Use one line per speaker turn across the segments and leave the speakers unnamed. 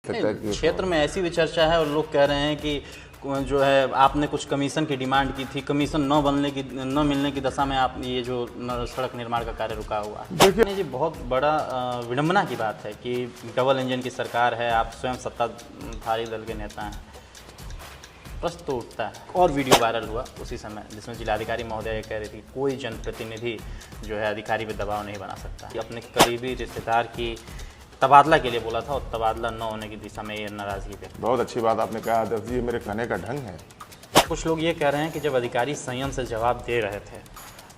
क्षेत्र में ऐसी भी चर्चा है और लोग कह रहे हैं कि जो है आपने कुछ कमीशन की डिमांड की थी, कमीशन न मिलने की दशा में आप ये जो सड़क निर्माण का कार्य रुका हुआ है। देखिए जी, बहुत बड़ा विडंबना की बात है कि डबल इंजन की सरकार है, आप स्वयं सत्ताधारी दल के नेता हैं। प्रश्न तो उठता है और वीडियो वायरल हुआ उसी समय जिसमें जिलाधिकारी महोदय कह रही थी कोई जनप्रतिनिधि जो है अधिकारी पर दबाव नहीं बना सकता। अपने करीबी रिश्तेदार की तबादला के लिए बोला था और तबादला न होने की दिशा में ये नाराजगी व्यक्त।
बहुत अच्छी बात आपने कहा आदर्श जी, ये मेरे कहने का ढंग है।
कुछ लोग ये कह रहे हैं कि जब अधिकारी संयम से जवाब दे रहे थे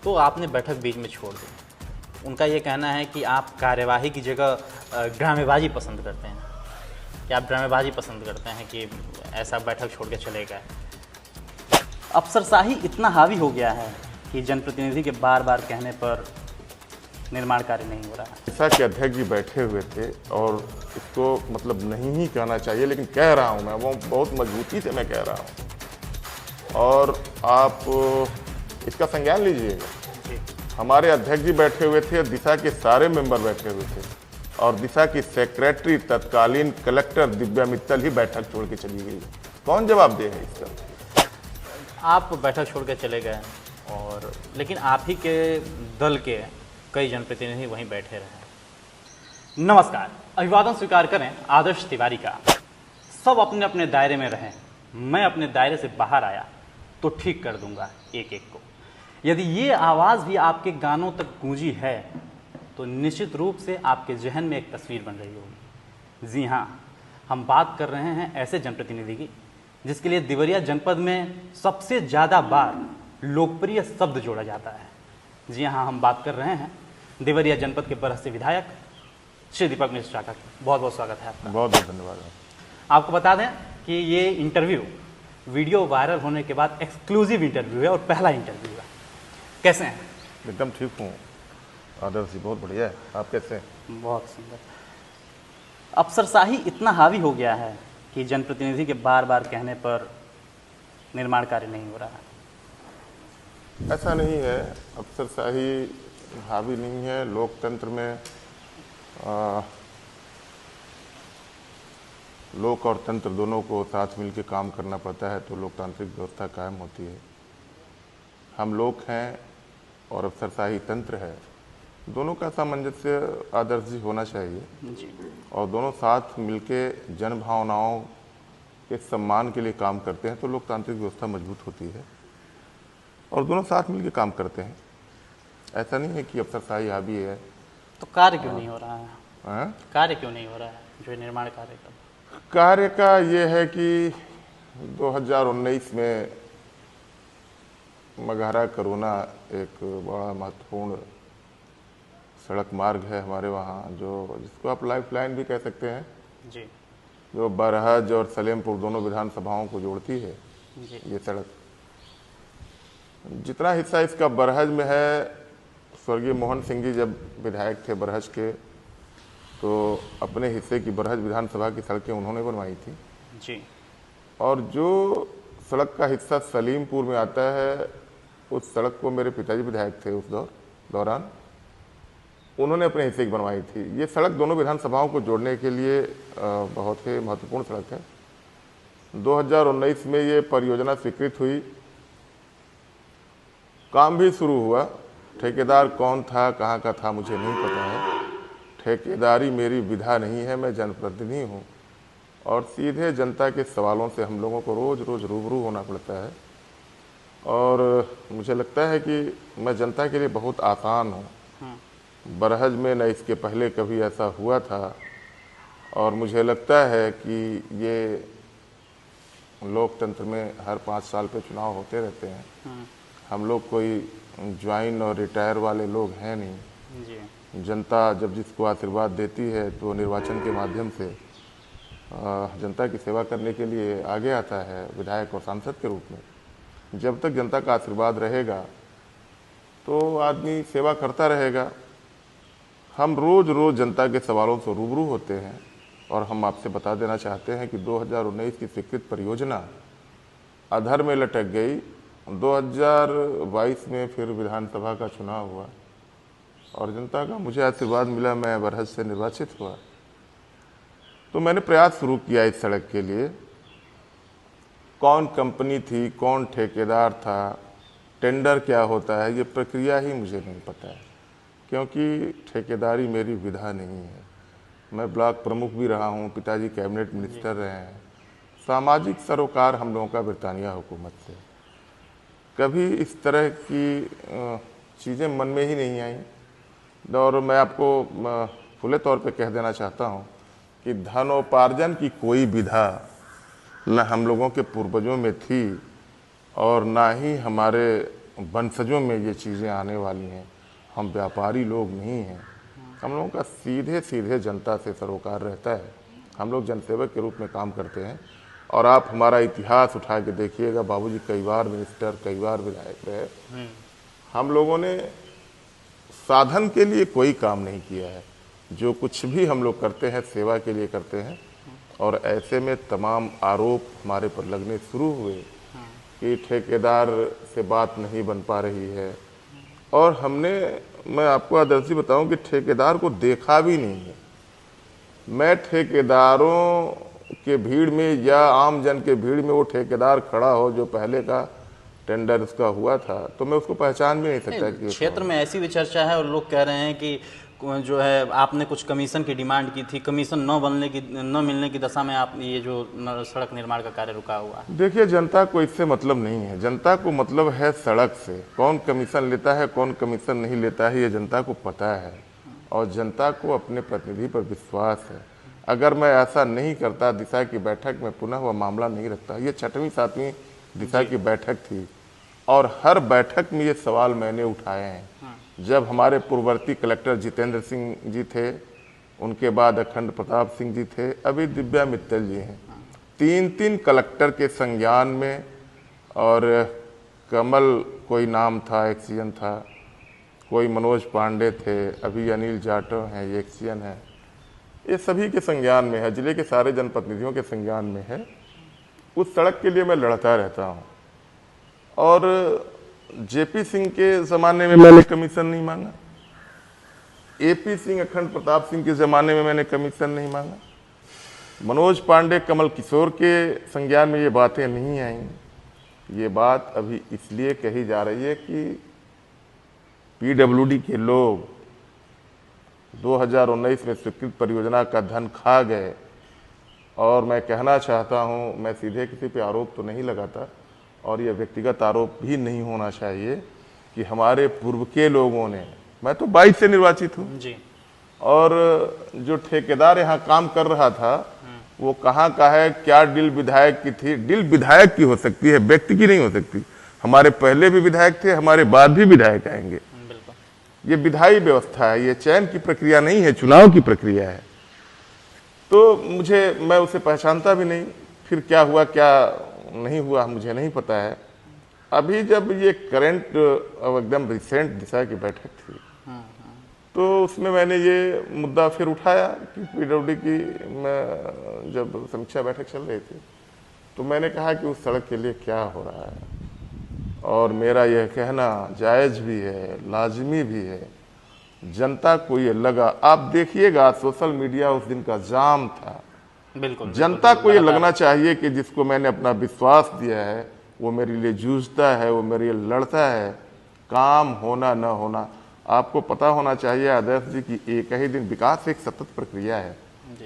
तो आपने बैठक बीच में छोड़ दी। उनका ये कहना है कि आप कार्यवाही की जगह ड्रामेबाजी पसंद करते हैं, कि आप ड्रामेबाजी पसंद करते हैं कि ऐसा बैठक छोड़ के चले गए। अफसरशाही इतना हावी हो गया है कि जनप्रतिनिधि के बार बार कहने पर निर्माण कार्य नहीं हो रहा है।
जैसा कि अध्यक्ष जी बैठे हुए थे और इसको मतलब नहीं ही कहना चाहिए, लेकिन कह रहा हूं मैं, वो बहुत मजबूती से मैं कह रहा हूं और आप इसका संज्ञान लीजिएगा। हमारे अध्यक्ष जी बैठे हुए थे, दिशा के सारे मेंबर बैठे हुए थे और दिशा की सेक्रेटरी तत्कालीन कलेक्टर दिव्या मित्तल ही बैठक छोड़ के चली गई। कौन जवाब दे है इसका?
आप बैठक छोड़ के चले गए और लेकिन आप ही के दल के कई जनप्रतिनिधि वहीं बैठे रहे। नमस्कार, अभिवादन स्वीकार करें आदर्श तिवारी का। सब अपने अपने दायरे में रहें, मैं अपने दायरे से बाहर आया तो ठीक कर दूंगा एक एक को। यदि ये आवाज़ भी आपके गानों तक गूंजी है तो निश्चित रूप से आपके जहन में एक तस्वीर बन रही होगी। जी हाँ, हम बात कर रहे हैं ऐसे जनप्रतिनिधि की जिसके लिए देवरिया जनपद में सबसे ज़्यादा बार लोकप्रिय शब्द जोड़ा जाता है। जी हाँ, हम बात कर रहे हैं देवरिया जनपद के बरहट से विधायक श्री दीपक मिश्रा का। बहुत बहुत स्वागत है आपका।
बहुत बहुत धन्यवाद।
आपको बता दें कि ये इंटरव्यू वीडियो वायरल होने के बाद एक्सक्लूसिव इंटरव्यू है और पहला इंटरव्यू है। कैसे हैं?
एकदम ठीक हूँ आदर्श जी, बहुत बढ़िया है। आप कैसे हैं?
बहुत सुंदर। अफसरशाही इतना हावी हो गया है कि जनप्रतिनिधि के बार बार कहने पर निर्माण कार्य नहीं हो रहा है।
ऐसा नहीं है, अफसरशाही हावी नहीं है। लोकतंत्र में लोक और तंत्र दोनों को साथ मिलकर काम करना पड़ता है तो लोकतांत्रिक व्यवस्था कायम होती है। हम लोग हैं और अफसरशाही तंत्र है, दोनों का सामंजस्य आदर्श जी होना चाहिए
जी।
और दोनों साथ मिलके जन भावनाओं के सम्मान के लिए काम करते हैं तो लोकतांत्रिक व्यवस्था मजबूत होती है और दोनों साथ मिलके काम करते हैं। ऐसा नहीं है कि अफसरशाही हावी है।
तो कार्य क्यों नहीं हो रहा है?
हाँ?
कार्य क्यों नहीं हो रहा है जो निर्माण कार्य का?
कार्य का ये है कि 2019 में मगहरा करोना एक बड़ा महत्वपूर्ण सड़क मार्ग है हमारे वहाँ, जो जिसको आप लाइफ लाइन भी कह सकते हैं
जी।
जो बरहज और सलेमपुर दोनों विधानसभाओं को जोड़ती है
जी।
ये सड़क। जितना हिस्सा इसका बरहज में है, स्वर्गीय मोहन सिंह जी जब विधायक थे बरहज के तो अपने हिस्से की बरहज विधानसभा की सड़कें उन्होंने बनवाई थी
जी।
और जो सड़क का हिस्सा सलीमपुर में आता है उस सड़क को मेरे पिताजी विधायक थे उस दौरान, उन्होंने अपने हिस्से की बनवाई थी। ये सड़क दोनों विधानसभाओं को जोड़ने के लिए बहुत ही महत्वपूर्ण सड़क है। 2019 में ये परियोजना स्वीकृत हुई, काम भी शुरू हुआ। ठेकेदार कौन था, कहाँ का था, मुझे नहीं पता है। ठेकेदारी मेरी विधा नहीं है, मैं जनप्रतिनिधि हूँ और सीधे जनता के सवालों से हम लोगों को रोज़ रोज़ रूबरू होना पड़ता है और मुझे लगता है कि मैं जनता के लिए बहुत आसान हूँ। बरहज में न इसके पहले कभी ऐसा हुआ था और मुझे लगता है कि ये लोकतंत्र में हर 5 साल पे चुनाव होते रहते हैं। हम लोग कोई ज्वाइन और रिटायर वाले लोग हैं नहीं
जी।
जनता जब जिसको आशीर्वाद देती है तो निर्वाचन के माध्यम से जनता की सेवा करने के लिए आगे आता है विधायक और सांसद के रूप में। जब तक जनता का आशीर्वाद रहेगा तो आदमी सेवा करता रहेगा। हम रोज़ रोज़ जनता के सवालों से रूबरू होते हैं और हम आपसे बता देना चाहते हैं कि 2019 की स्वीकृत परियोजना अधर में लटक गई। 2022 में फिर विधानसभा का चुनाव हुआ और जनता का मुझे आशीर्वाद मिला, मैं बरहज से निर्वाचित हुआ तो मैंने प्रयास शुरू किया इस सड़क के लिए। कौन कंपनी थी, कौन ठेकेदार था, टेंडर क्या होता है, ये प्रक्रिया ही मुझे नहीं पता है, क्योंकि ठेकेदारी मेरी विधा नहीं है। मैं ब्लॉक प्रमुख भी रहा हूँ, पिताजी कैबिनेट मिनिस्टर रहे हैं। सामाजिक सरोकार हम लोगों का बरतानिया हुकूमत से, कभी इस तरह की चीज़ें मन में ही नहीं आई। और मैं आपको खुले तौर पे कह देना चाहता हूँ कि धनोपार्जन की कोई विधा न हम लोगों के पूर्वजों में थी और ना ही हमारे वंशजों में ये चीज़ें आने वाली हैं। हम व्यापारी लोग नहीं हैं, हम लोगों का सीधे सीधे जनता से सरोकार रहता है। हम लोग जनसेवक के रूप में काम करते हैं। और आप हमारा इतिहास उठा के देखिएगा, बाबूजी कई बार मिनिस्टर, कई बार विधायक रहे। हम लोगों ने साधन के लिए कोई काम नहीं किया है। जो कुछ भी हम लोग करते हैं सेवा के लिए करते हैं। और ऐसे में तमाम आरोप हमारे पर लगने शुरू हुए कि ठेकेदार से बात नहीं बन पा रही है। और मैं आपको आदर्श बताऊं कि ठेकेदार को देखा भी नहीं है। मैं ठेकेदारों के भीड़ में या आम जन के भीड़ में वो ठेकेदार खड़ा हो जो पहले का टेंडर उसका हुआ था, तो मैं उसको पहचान भी नहीं सकता कि
क्षेत्र में ऐसी भी चर्चा है और लोग कह रहे हैं कि जो है आपने कुछ कमीशन की डिमांड की थी, कमीशन न मिलने की दशा में आप ये जो सड़क निर्माण का कार्य रुका हुआ है।
देखिए, जनता को इससे मतलब नहीं है। जनता को मतलब है सड़क से। कौन कमीशन लेता है, कौन कमीशन नहीं लेता है, ये जनता को पता है। और जनता को अपने प्रतिनिधि पर विश्वास है। अगर मैं ऐसा नहीं करता, दिशा की बैठक में पुनः वह मामला नहीं रखता। ये 6वीं 7वीं दिशा की बैठक थी और हर बैठक में ये सवाल मैंने उठाए हैं। जब हमारे पूर्ववर्ती कलेक्टर जितेंद्र सिंह जी थे, उनके बाद अखंड प्रताप सिंह जी थे, अभी दिव्या मित्तल जी हैं। 3 कलेक्टर के संज्ञान में, और कमल कोई नाम था, एक्सीजन था, कोई मनोज पांडे थे, अभी अनिल जाटव हैं, ये एक्सीजन है। ये सभी के संज्ञान में है, जिले के सारे जनप्रतिनिधियों के संज्ञान में है। उस सड़क के लिए मैं लड़ता रहता हूँ। और जेपी सिंह के ज़माने में मैंने कमीशन नहीं मांगा, एपी सिंह, अखंड प्रताप सिंह के ज़माने में मैंने कमीशन नहीं मांगा, मनोज पांडे, कमल किशोर के संज्ञान में ये बातें नहीं आई। ये बात अभी इसलिए कही जा रही है कि पीडब्ल्यूडी के लोग 2019 में स्वीकृत परियोजना का धन खा गए। और मैं कहना चाहता हूं, मैं सीधे किसी पे आरोप तो नहीं लगाता और यह व्यक्तिगत आरोप भी नहीं होना चाहिए कि हमारे पूर्व के लोगों ने, मैं तो 22 से निर्वाचित हूँ
जी,
और जो ठेकेदार यहाँ काम कर रहा था वो कहाँ का है, क्या डील विधायक की थी। डील विधायक की हो सकती है, व्यक्ति की नहीं हो सकती। हमारे पहले भी विधायक थे, हमारे बाद भी विधायक आएंगे। ये विधायी व्यवस्था है, ये चयन की प्रक्रिया नहीं है, चुनाव की प्रक्रिया है। तो मैं उसे पहचानता भी नहीं। फिर क्या हुआ क्या नहीं हुआ मुझे नहीं पता है। अभी जब ये करंट एकदम रिसेंट दिशा की बैठक थी तो उसमें मैंने ये मुद्दा फिर उठाया कि पीडब्ल्यूडी की मैं जब समीक्षा बैठक चल रही थी तो मैंने कहा कि उस सड़क के लिए क्या हो रहा है। और मेरा यह कहना जायज़ भी है, लाजमी भी है। जनता को ये लगा, आप देखिएगा सोशल मीडिया उस दिन का जाम था।
बिल्कुल,
जनता को ये लगना चाहिए कि जिसको मैंने अपना विश्वास दिया है वो मेरे लिए जूझता है, वो मेरे लिए लड़ता है। काम होना न होना, आपको पता होना चाहिए आदर्श जी कि एक ही दिन, विकास एक सतत प्रक्रिया है।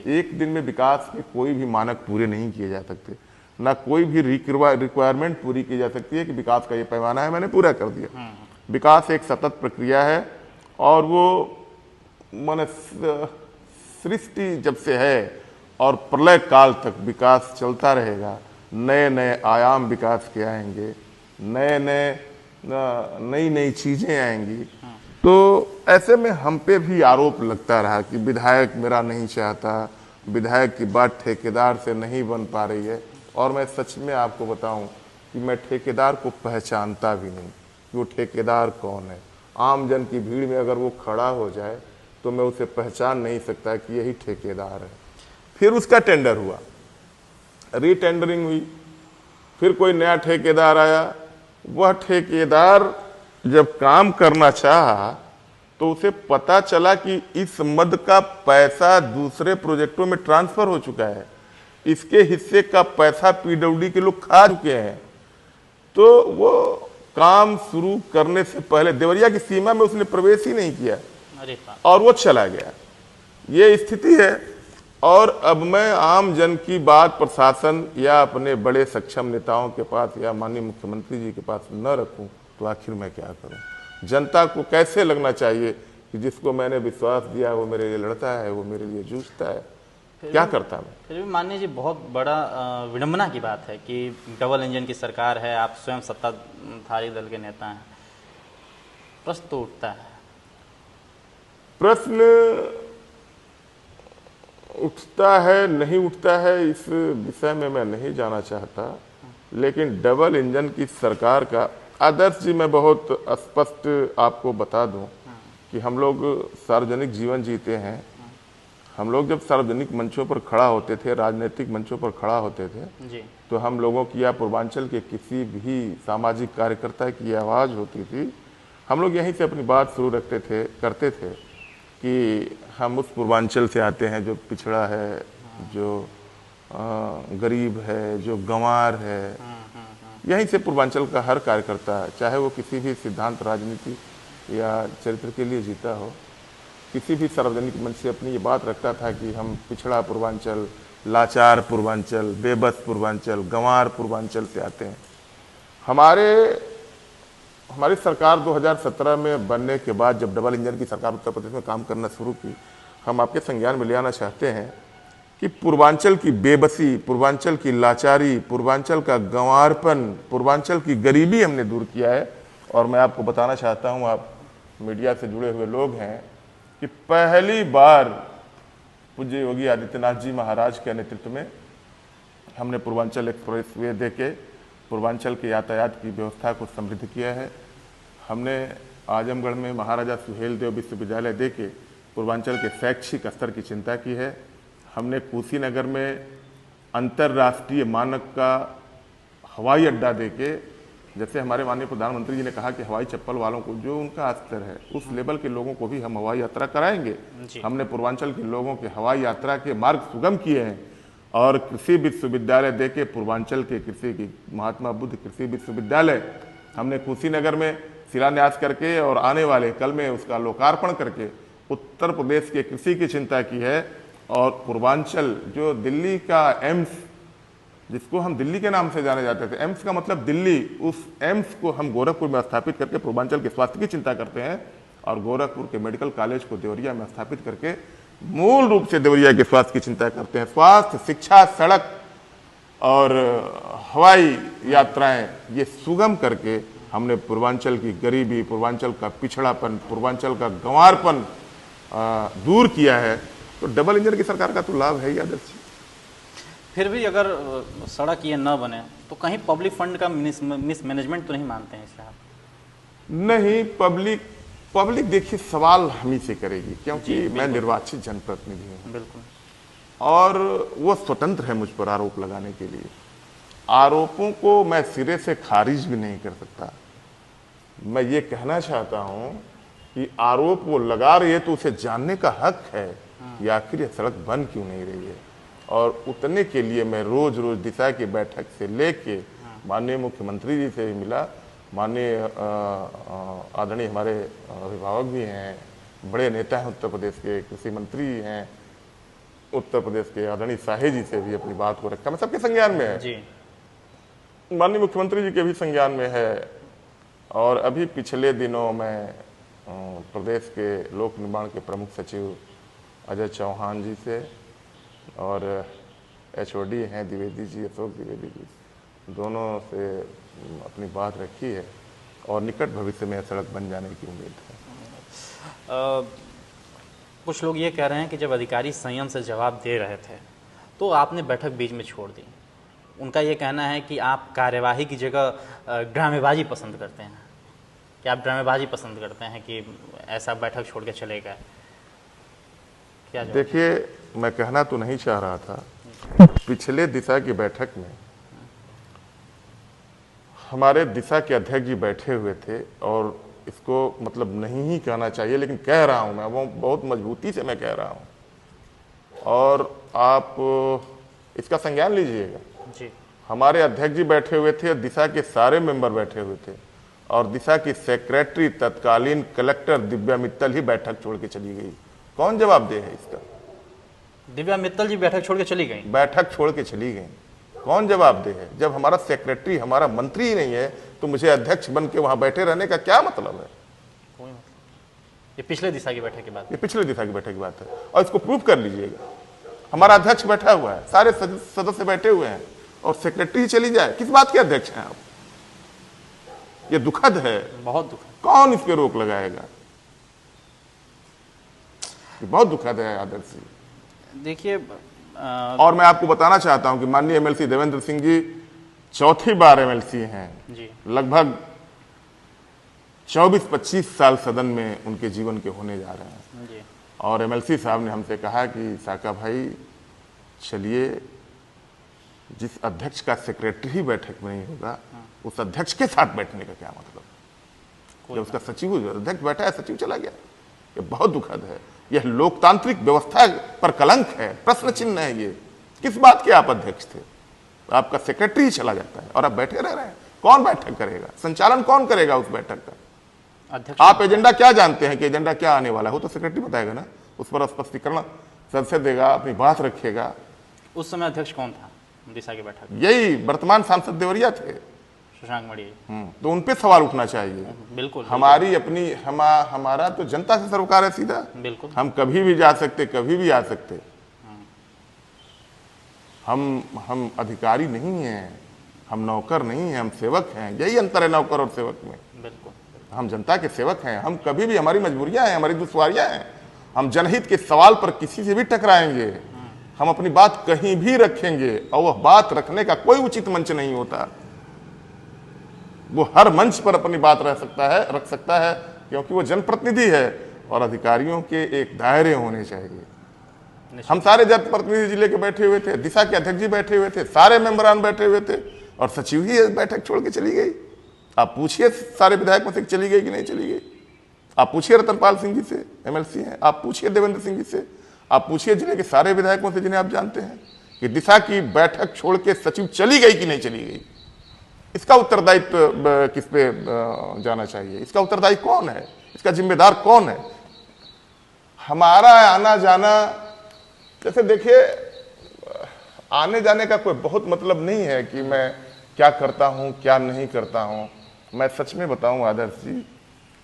एक दिन में विकास के कोई भी मानक पूरे नहीं किए जा सकते, ना कोई भी रिक्वायरमेंट पूरी की जा सकती है कि विकास का ये पैमाना है मैंने पूरा कर दिया। विकास एक सतत प्रक्रिया है और वो माने सृष्टि जब से है और प्रलय काल तक विकास चलता रहेगा। नए नए आयाम विकास के आएंगे, नई नई चीज़ें आएंगी। तो ऐसे में हम पे भी आरोप लगता रहा कि विधायक मेरा नहीं चाहता, विधायक की बात ठेकेदार से नहीं बन पा रही है। और मैं सच में आपको बताऊं कि मैं ठेकेदार को पहचानता भी नहीं कि वो ठेकेदार कौन है। आम जन की भीड़ में अगर वो खड़ा हो जाए तो मैं उसे पहचान नहीं सकता कि यही ठेकेदार है। फिर उसका टेंडर हुआ, रीटेंडरिंग हुई, फिर कोई नया ठेकेदार आया। वह ठेकेदार जब काम करना चाहा तो उसे पता चला कि इस मद का पैसा दूसरे प्रोजेक्टों में ट्रांसफर हो चुका है, इसके हिस्से का पैसा पीडब्ल्यूडी के लोग खा चुके हैं। तो वो काम शुरू करने से पहले देवरिया की सीमा में उसने प्रवेश ही नहीं किया और वो चला गया। ये स्थिति है। और अब मैं आम जन की बात प्रशासन या अपने बड़े सक्षम नेताओं के पास या माननीय मुख्यमंत्री जी के पास न रखूं तो आखिर मैं क्या करूं? जनता को कैसे लगना चाहिए कि जिसको मैंने विश्वास दिया वो मेरे लिए लड़ता है, वो मेरे लिए जूझता है? क्या करता मैं?
फिर भी माननीय जी, बहुत बड़ा विडंबना की बात है कि डबल इंजन की सरकार है, आप स्वयं सत्ताधारी दल के नेता हैं। प्रश्न तो उठता है,
प्रश्न उठता है नहीं उठता है, इस विषय में मैं नहीं जाना चाहता। लेकिन डबल इंजन की सरकार का आदर्श जी मैं बहुत स्पष्ट आपको बता दूं कि हम लोग सार्वजनिक जीवन जीते हैं। हम लोग जब सार्वजनिक मंचों पर खड़ा होते थे, राजनीतिक मंचों पर खड़ा होते थे
जी।
तो हम लोगों की या पूर्वांचल के किसी भी सामाजिक कार्यकर्ता की आवाज़ होती थी, हम लोग यहीं से अपनी बात शुरू करते थे कि हम उस पूर्वांचल से आते हैं जो पिछड़ा है, जो गरीब है, जो गंवार है। यहीं से पूर्वांचल का हर कार्यकर्ता, चाहे वो किसी भी सिद्धांत, राजनीति या चरित्र के लिए जीता हो, किसी भी सार्वजनिक मंच से अपनी ये बात रखता था कि हम पिछड़ा पूर्वांचल, लाचार पूर्वांचल, बेबस पूर्वांचल, गंवार पूर्वांचल से आते हैं। हमारी सरकार 2017 में बनने के बाद जब डबल इंजन की सरकार उत्तर प्रदेश में काम करना शुरू की, हम आपके संज्ञान में ले आना चाहते हैं कि पूर्वांचल की बेबसी, पूर्वांचल की लाचारी, पूर्वांचल का गंवारपन, पूर्वांचल की गरीबी हमने दूर किया है। और मैं आपको बताना चाहता हूँ, आप मीडिया से जुड़े हुए लोग हैं, कि पहली बार पूज्य योगी आदित्यनाथ जी महाराज के नेतृत्व में हमने पूर्वांचल एक्सप्रेस वे दे के पूर्वांचल के यातायात की व्यवस्था को समृद्ध किया है। हमने आजमगढ़ में महाराजा सुहेलदेव विश्वविद्यालय दे के पूर्वांचल के शैक्षिक स्तर की चिंता की है। हमने कुशीनगर में अंतर्राष्ट्रीय मानक का हवाई अड्डा दे के, जैसे हमारे माननीय प्रधानमंत्री जी ने कहा कि हवाई चप्पल वालों को जो उनका स्तर है उस लेवल के लोगों को भी हम हवाई यात्रा कराएंगे। हमने पूर्वांचल के लोगों के हवाई यात्रा के मार्ग सुगम किए हैं। और कृषि विश्वविद्यालय दे के पूर्वांचल के कृषि की महात्मा बुद्ध कृषि विश्वविद्यालय हमने कुशीनगर में शिलान्यास करके और आने वाले कल में उसका लोकार्पण करके उत्तर प्रदेश के कृषि की चिंता की है। और पूर्वांचल जो दिल्ली का एम्स, जिसको हम दिल्ली के नाम से जाने जाते थे, एम्स का मतलब दिल्ली, उस एम्स को हम गोरखपुर में स्थापित करके पूर्वांचल के स्वास्थ्य की चिंता करते हैं। और गोरखपुर के मेडिकल कॉलेज को देवरिया में स्थापित करके मूल रूप से देवरिया के स्वास्थ्य की चिंता करते हैं। स्वास्थ्य, शिक्षा, सड़क और हवाई यात्राएं ये सुगम करके हमने पूर्वांचल की गरीबी, पूर्वांचल का पिछड़ापन, पूर्वांचल का गंवारपन दूर किया है। तो डबल इंजन की सरकार का तो लाभ है ही आदर्श।
फिर भी अगर सड़क ये न बने तो कहीं पब्लिक फंड का मिसमैनेजमेंट तो नहीं मानते हैं इसे आप?
नहीं, पब्लिक देखिए सवाल हम ही से करेगी, क्योंकि मैं निर्वाचित जनप्रतिनिधि हूँ।
बिल्कुल।
और वो स्वतंत्र है मुझ पर आरोप लगाने के लिए। आरोपों को मैं सिरे से खारिज भी नहीं कर सकता। मैं ये कहना चाहता हूँ कि आरोप वो लगा रही है तो उसे जानने का हक है कि आखिर ये सड़क बन क्यों नहीं रही है। और उतने के लिए मैं रोज रोज दिशा की बैठक से लेके माननीय मुख्यमंत्री जी से भी मिला। माननीय आदरणीय हमारे अभिभावक भी हैं, बड़े नेता हैं उत्तर प्रदेश के, कृषि मंत्री हैं उत्तर प्रदेश के, आदरणीय शाही जी से भी अपनी बात को रखा। मैं सबके संज्ञान में है
जी।
माननीय मुख्यमंत्री जी के भी संज्ञान में है। और अभी पिछले दिनों में प्रदेश के लोक निर्माण के प्रमुख सचिव अजय चौहान जी से और HOD हैं द्विवेदी जी, अशोक द्विवेदी जी, दोनों से अपनी बात रखी है और निकट भविष्य में सड़क बन जाने की उम्मीद है।
कुछ लोग ये कह रहे हैं कि जब अधिकारी संयम से जवाब दे रहे थे तो आपने बैठक बीच में छोड़ दी। उनका ये कहना है कि आप कार्यवाही की जगह ड्रामेबाजी पसंद करते हैं, कि आप ड्रामेबाजी पसंद करते हैं कि ऐसा बैठक छोड़ के चले गए। क्या जवाब?
देखिए, मैं कहना तो नहीं चाह रहा था। पिछले दिशा की बैठक में हमारे दिशा के अध्यक्ष जी बैठे हुए थे और इसको मतलब नहीं ही कहना चाहिए, लेकिन कह रहा हूं मैं, वो बहुत मजबूती से मैं कह रहा हूं और आप इसका संज्ञान लीजिएगा।
जी।
हमारे अध्यक्ष जी बैठे हुए थे, दिशा के सारे मेंबर बैठे हुए थे और दिशा की सेक्रेटरी तत्कालीन कलेक्टर दिव्या मित्तल ही बैठक छोड़ के चली गई। कौन जवाब दे है इसका?
दिव्या मित्तल जी बैठक छोड़ के चली गई।
बैठक छोड़ के चली गई, कौन जवाब दे है? जब हमारा सेक्रेटरी, हमारा मंत्री ही नहीं है तो मुझे अध्यक्ष बन के वहां बैठे रहने का क्या मतलब है?
कोई मतलब। ये पिछले दिशा की बैठक की बात
ये पिछले दिशा की बैठक की बात है और इसको प्रूव कर लीजिएगा। हमारा अध्यक्ष बैठा हुआ है, सारे सदस्य बैठे हुए हैं और सेक्रेटरी चली जाए। किस बात के अध्यक्ष हैं आप? ये दुखद है,
बहुत दुखद।
कौन इस पे रोक लगाएगा? ये बहुत दुखद है आदर्श जी।
देखिए
और मैं आपको बताना चाहता हूं कि माननीय एमएलसी देवेंद्र सिंह जी चौथी बार एमएलसी हैं।
जी।
लगभग 24-25 साल सदन में उनके जीवन के होने जा रहे हैं
जी।
और एमएलसी साहब ने हमसे कहा कि साका भाई चलिए, जिस अध्यक्ष का सेक्रेटरी ही बैठक में नहीं होगा उस अध्यक्ष के साथ बैठने का क्या मतलब? जब उसका सचिव, अध्यक्ष बैठा है, सचिव चला गया, ये बहुत दुखद है। यह लोकतांत्रिक व्यवस्था पर कलंक है, प्रश्न चिन्ह है। ये किस बात के आप अध्यक्ष थे? आपका सेक्रेटरी ही चला जाता है और आप बैठे रह रहे हैं। कौन बैठक करेगा? संचालन कौन करेगा उस बैठक का?
अध्यक्ष।
आप एजेंडा क्या जानते हैं कि एजेंडा क्या आने वाला है? वो तो सेक्रेटरी बताएगा ना, उस पर स्पष्टीकरण सदस्य देगा, अपनी बात रखेगा।
उस समय अध्यक्ष कौन था दिशा की बैठक?
यही वर्तमान सांसद देवरिया थे,
शशांक मणि।
तो उन पे सवाल उठना चाहिए।
बिल्कुल।
हमारी अपनी हमारा तो जनता से सरोकार है सीधा।
बिल्कुल।
हम कभी भी जा सकते, कभी भी आ सकते। हम अधिकारी नहीं हैं, हम नौकर नहीं हैं, हम सेवक हैं। यही अंतर है नौकर और सेवक में।
बिल्कुल।
हम जनता के सेवक हैं। हम कभी भी, हमारी मजबूरियां हैं, हमारी दुश्वारियां हैं, हम जनहित के सवाल पर किसी से भी टकराएंगे, हम अपनी बात कहीं भी रखेंगे और वह बात रखने का कोई उचित मंच नहीं होता। वो हर मंच पर अपनी बात रख सकता है क्योंकि वो जनप्रतिनिधि है और अधिकारियों के एक दायरे होने चाहिए। हम सारे जनप्रतिनिधि जिले के बैठे हुए थे, दिशा के अध्यक्ष जी बैठे हुए थे, सारे मेंबरान बैठे हुए थे और सचिव ही बैठक छोड़ के चली गई। आप पूछिए सारे विधायक में से चली गई कि नहीं चली गई। आप पूछिए रतनपाल सिंह जी से, एमएलसी हैं, आप पूछिए देवेंद्र सिंह जी से, आप पूछिए जिले के सारे विधायकों से जिन्हें आप जानते हैं कि दिशा की बैठक छोड़ के सचिव चली गई कि नहीं चली गई। इसका उत्तरदायित्व किस पे जाना चाहिए? इसका उत्तरदायी कौन है? इसका जिम्मेदार कौन है? हमारा आना जाना, जैसे देखिए, आने जाने का कोई बहुत मतलब नहीं है कि मैं क्या करता हूं क्या नहीं करता हूं। मैं सच में बताऊं आदर्श जी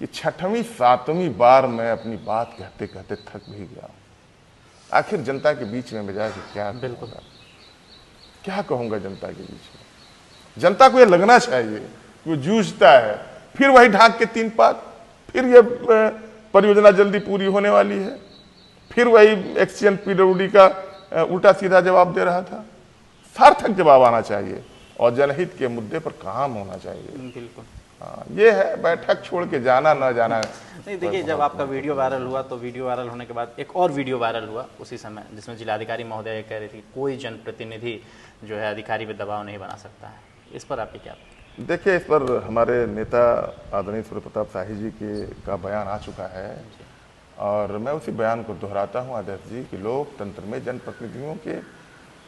कि 6वीं 7वीं बार मैं अपनी बात कहते कहते थक भी गया। आखिर जनता के बीच में जाके क्या
बिल्कुल
क्या कहूंगा जनता के बीच में? जनता को ये लगना चाहिए कि वो जूझता है। फिर वही ढाक के 3 पात, फिर ये परियोजना जल्दी पूरी होने वाली है, फिर वही एक्सचेंज पीडब्ल्यूडी का उल्टा सीधा जवाब दे रहा था। सार्थक जवाब आना चाहिए और जनहित के मुद्दे पर काम होना चाहिए।
बिल्कुल।
हाँ, ये है, बैठक छोड़ के जाना ना जाना।
नहीं, देखिए, जब आपका वीडियो वायरल हुआ तो वीडियो वायरल होने के बाद एक और वीडियो वायरल हुआ उसी समय, जिसमें जिलाधिकारी महोदय ये कह रही थी कोई जनप्रतिनिधि जो है अधिकारी पे दबाव नहीं बना सकता है। इस पर आपकी क्या?
देखिए, इस पर हमारे नेता आदरणीय सूर्य प्रताप शाही जी का बयान आ चुका है और मैं उसी बयान को दोहराता हूं आदर्श जी कि लोकतंत्र में जनप्रतिनिधियों के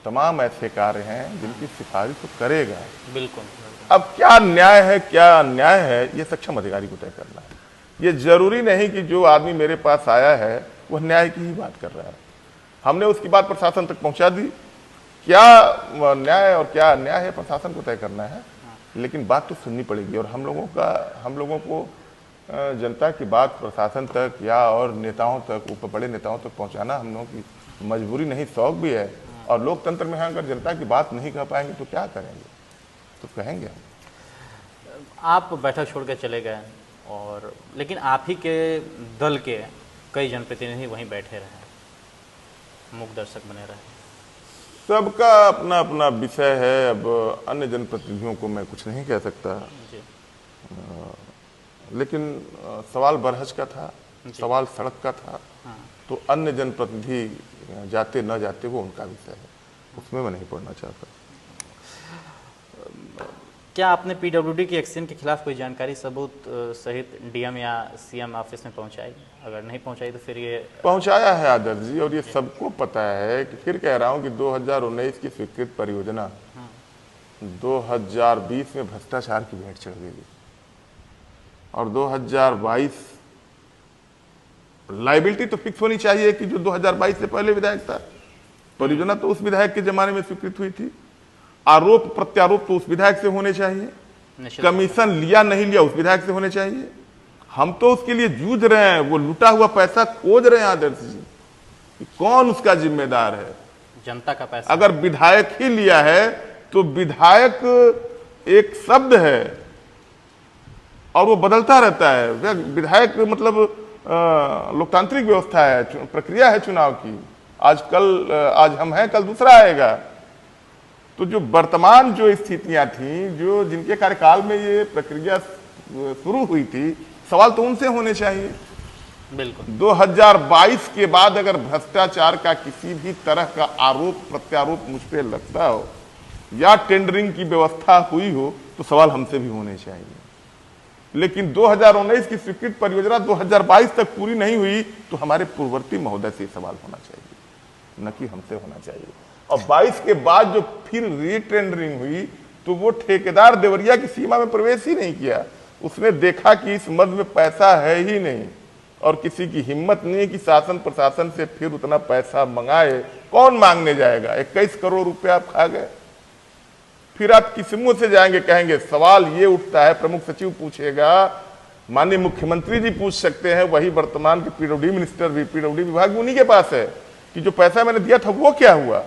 तमाम ऐसे कार्य हैं जिनकी सिफारिश तो करेगा।
बिल्कुल।
अब क्या न्याय है क्या अन्याय है, ये सक्षम अधिकारी को तय करना है। ये जरूरी नहीं कि जो आदमी मेरे पास आया है वह न्याय की ही बात कर रहा है। हमने उसकी बात प्रशासन तक पहुंचा दी। क्या न्याय और क्या अन्याय है प्रशासन को तय करना है, लेकिन बात तो सुननी पड़ेगी और हम लोगों को जनता की बात प्रशासन तक या और नेताओं तक, ऊपर बड़े नेताओं तक पहुंचाना हम लोगों की मजबूरी नहीं, शौक भी है। और लोकतंत्र में अगर जनता की बात नहीं कह पाएंगे तो क्या करेंगे? तो कहेंगे हम।
आप बैठक छोड़ के चले गए और लेकिन आप ही के दल के कई जनप्रतिनिधि वहीं बैठे रहे, मूक दर्शक बने रहे।
सबका अपना अपना विषय है। अब अन्य जनप्रतिनिधियों को मैं कुछ नहीं कह सकता
जी।
लेकिन सवाल बरहज का था, सवाल सड़क का था। तो अन्य जनप्रतिनिधि जाते न जाते वो उनका विषय है, उसमें मैं नहीं पढ़ना चाहता।
क्या आपने पीडब्ल्यूडी के एक्शन के खिलाफ कोई जानकारी सबूत सहित डीएम या सीएम ऑफिस में पहुंचाई? अगर नहीं पहुंचाई तो फिर ये
पहुंचाया है आदर्श जी, और ये सबको पता है कि फिर कह रहा हूं कि 2019 की स्वीकृत परियोजना 2020 में भ्रष्टाचार की भेंट चढ़ गई और 2022 लाइबिलिटी तो फिक्स होनी चाहिए कि जो 2022 से पहले विधायक था, परियोजना तो उस विधायक के जमाने में स्वीकृत हुई थी, आरोप प्रत्यारोप तो उस विधायक से होने चाहिए, कमीशन लिया नहीं लिया उस विधायक से होने चाहिए। हम तो उसके लिए जूझ रहे हैं, वो लुटा हुआ पैसा खोज रहे हैं आदर्श जी कि कौन उसका जिम्मेदार है।
जनता का पैसा
अगर विधायक ही लिया है तो विधायक एक शब्द है और वो बदलता रहता है। विधायक मतलब लोकतांत्रिक व्यवस्था है, प्रक्रिया है चुनाव की। आज हम हैं, कल दूसरा आएगा। तो जो वर्तमान जो स्थितियां थी, जो जिनके कार्यकाल में ये प्रक्रिया शुरू हुई थी, सवाल तो उनसे होने चाहिए।
बिल्कुल
2022 के बाद अगर भ्रष्टाचार का किसी भी तरह का आरोप प्रत्यारोप मुझ पे लगता हो या टेंडरिंग की व्यवस्था हुई हो तो सवाल हमसे भी होने चाहिए। लेकिन 2019 की स्वीकृत परियोजना 2022 तक पूरी नहीं हुई तो हमारे पूर्ववर्ती महोदय से सवाल होना चाहिए, न कि हमसे होना चाहिए। और 22 के बाद जो फिर रीटेंडरिंग हुई तो वो ठेकेदार देवरिया की सीमा में प्रवेश ही नहीं किया। उसने देखा कि इस मद में पैसा है ही नहीं और किसी की हिम्मत नहीं है कि शासन प्रशासन से फिर उतना पैसा मंगाए। कौन मांगने जाएगा? 21 करोड़ रुपए आप खा गए। फिर आप किस मुंह से जाएंगे? कहेंगे सवाल ये उठता है, प्रमुख सचिव पूछेगा, माननीय मुख्यमंत्री जी पूछ सकते हैं, वही वर्तमान के पीडब्ल्यूडी मिनिस्टर भी, पीडब्ल्यूडी विभाग भी उन्हीं के पास है कि जो पैसा मैंने दिया था वो क्या हुआ।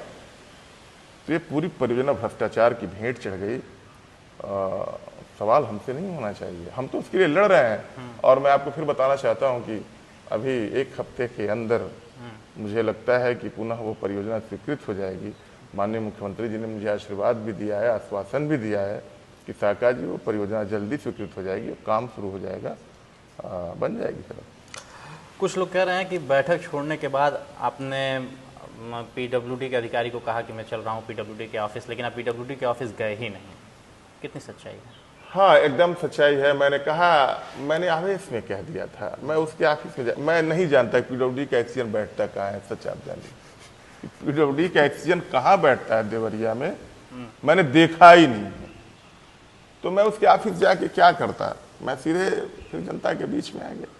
तो ये पूरी परियोजना भ्रष्टाचार की भेंट चढ़ गई। सवाल हमसे नहीं होना चाहिए, हम तो उसके लिए लड़ रहे हैं। और मैं आपको फिर बताना चाहता हूं कि अभी एक हफ्ते के अंदर मुझे लगता है कि पुनः वो परियोजना स्वीकृत हो जाएगी। माननीय मुख्यमंत्री जी ने मुझे आशीर्वाद भी दिया है, आश्वासन भी दिया है कि साका जी वो परियोजना जल्दी स्वीकृत हो जाएगी, काम शुरू हो जाएगा, बन जाएगी। सर
कुछ लोग कह रहे हैं कि बैठक छोड़ने के बाद आपने पीडब्ल्यूडी के अधिकारी को कहा कि मैं चल रहा हूँ पीडब्ल्यूडी के ऑफिस, लेकिन आप पीडब्ल्यूडी के ऑफिस गए ही नहीं। कितनी सच्चाई है?
हाँ, एकदम सच्चाई है। मैंने कहा, मैंने आवेश में कह दिया था, मैं उसके ऑफिस में मैं नहीं जानता पीडब्ल्यूडी का एक्सीजन बैठता कहाँ है। सच आप जानिए पीडब्ल्यूडी का एक्सीजन कहाँ बैठता है देवरिया में, मैंने देखा ही नहीं है। तो मैं उसके ऑफिस जाके क्या करता? मैं सीधे फिर जनता के बीच में आ गया।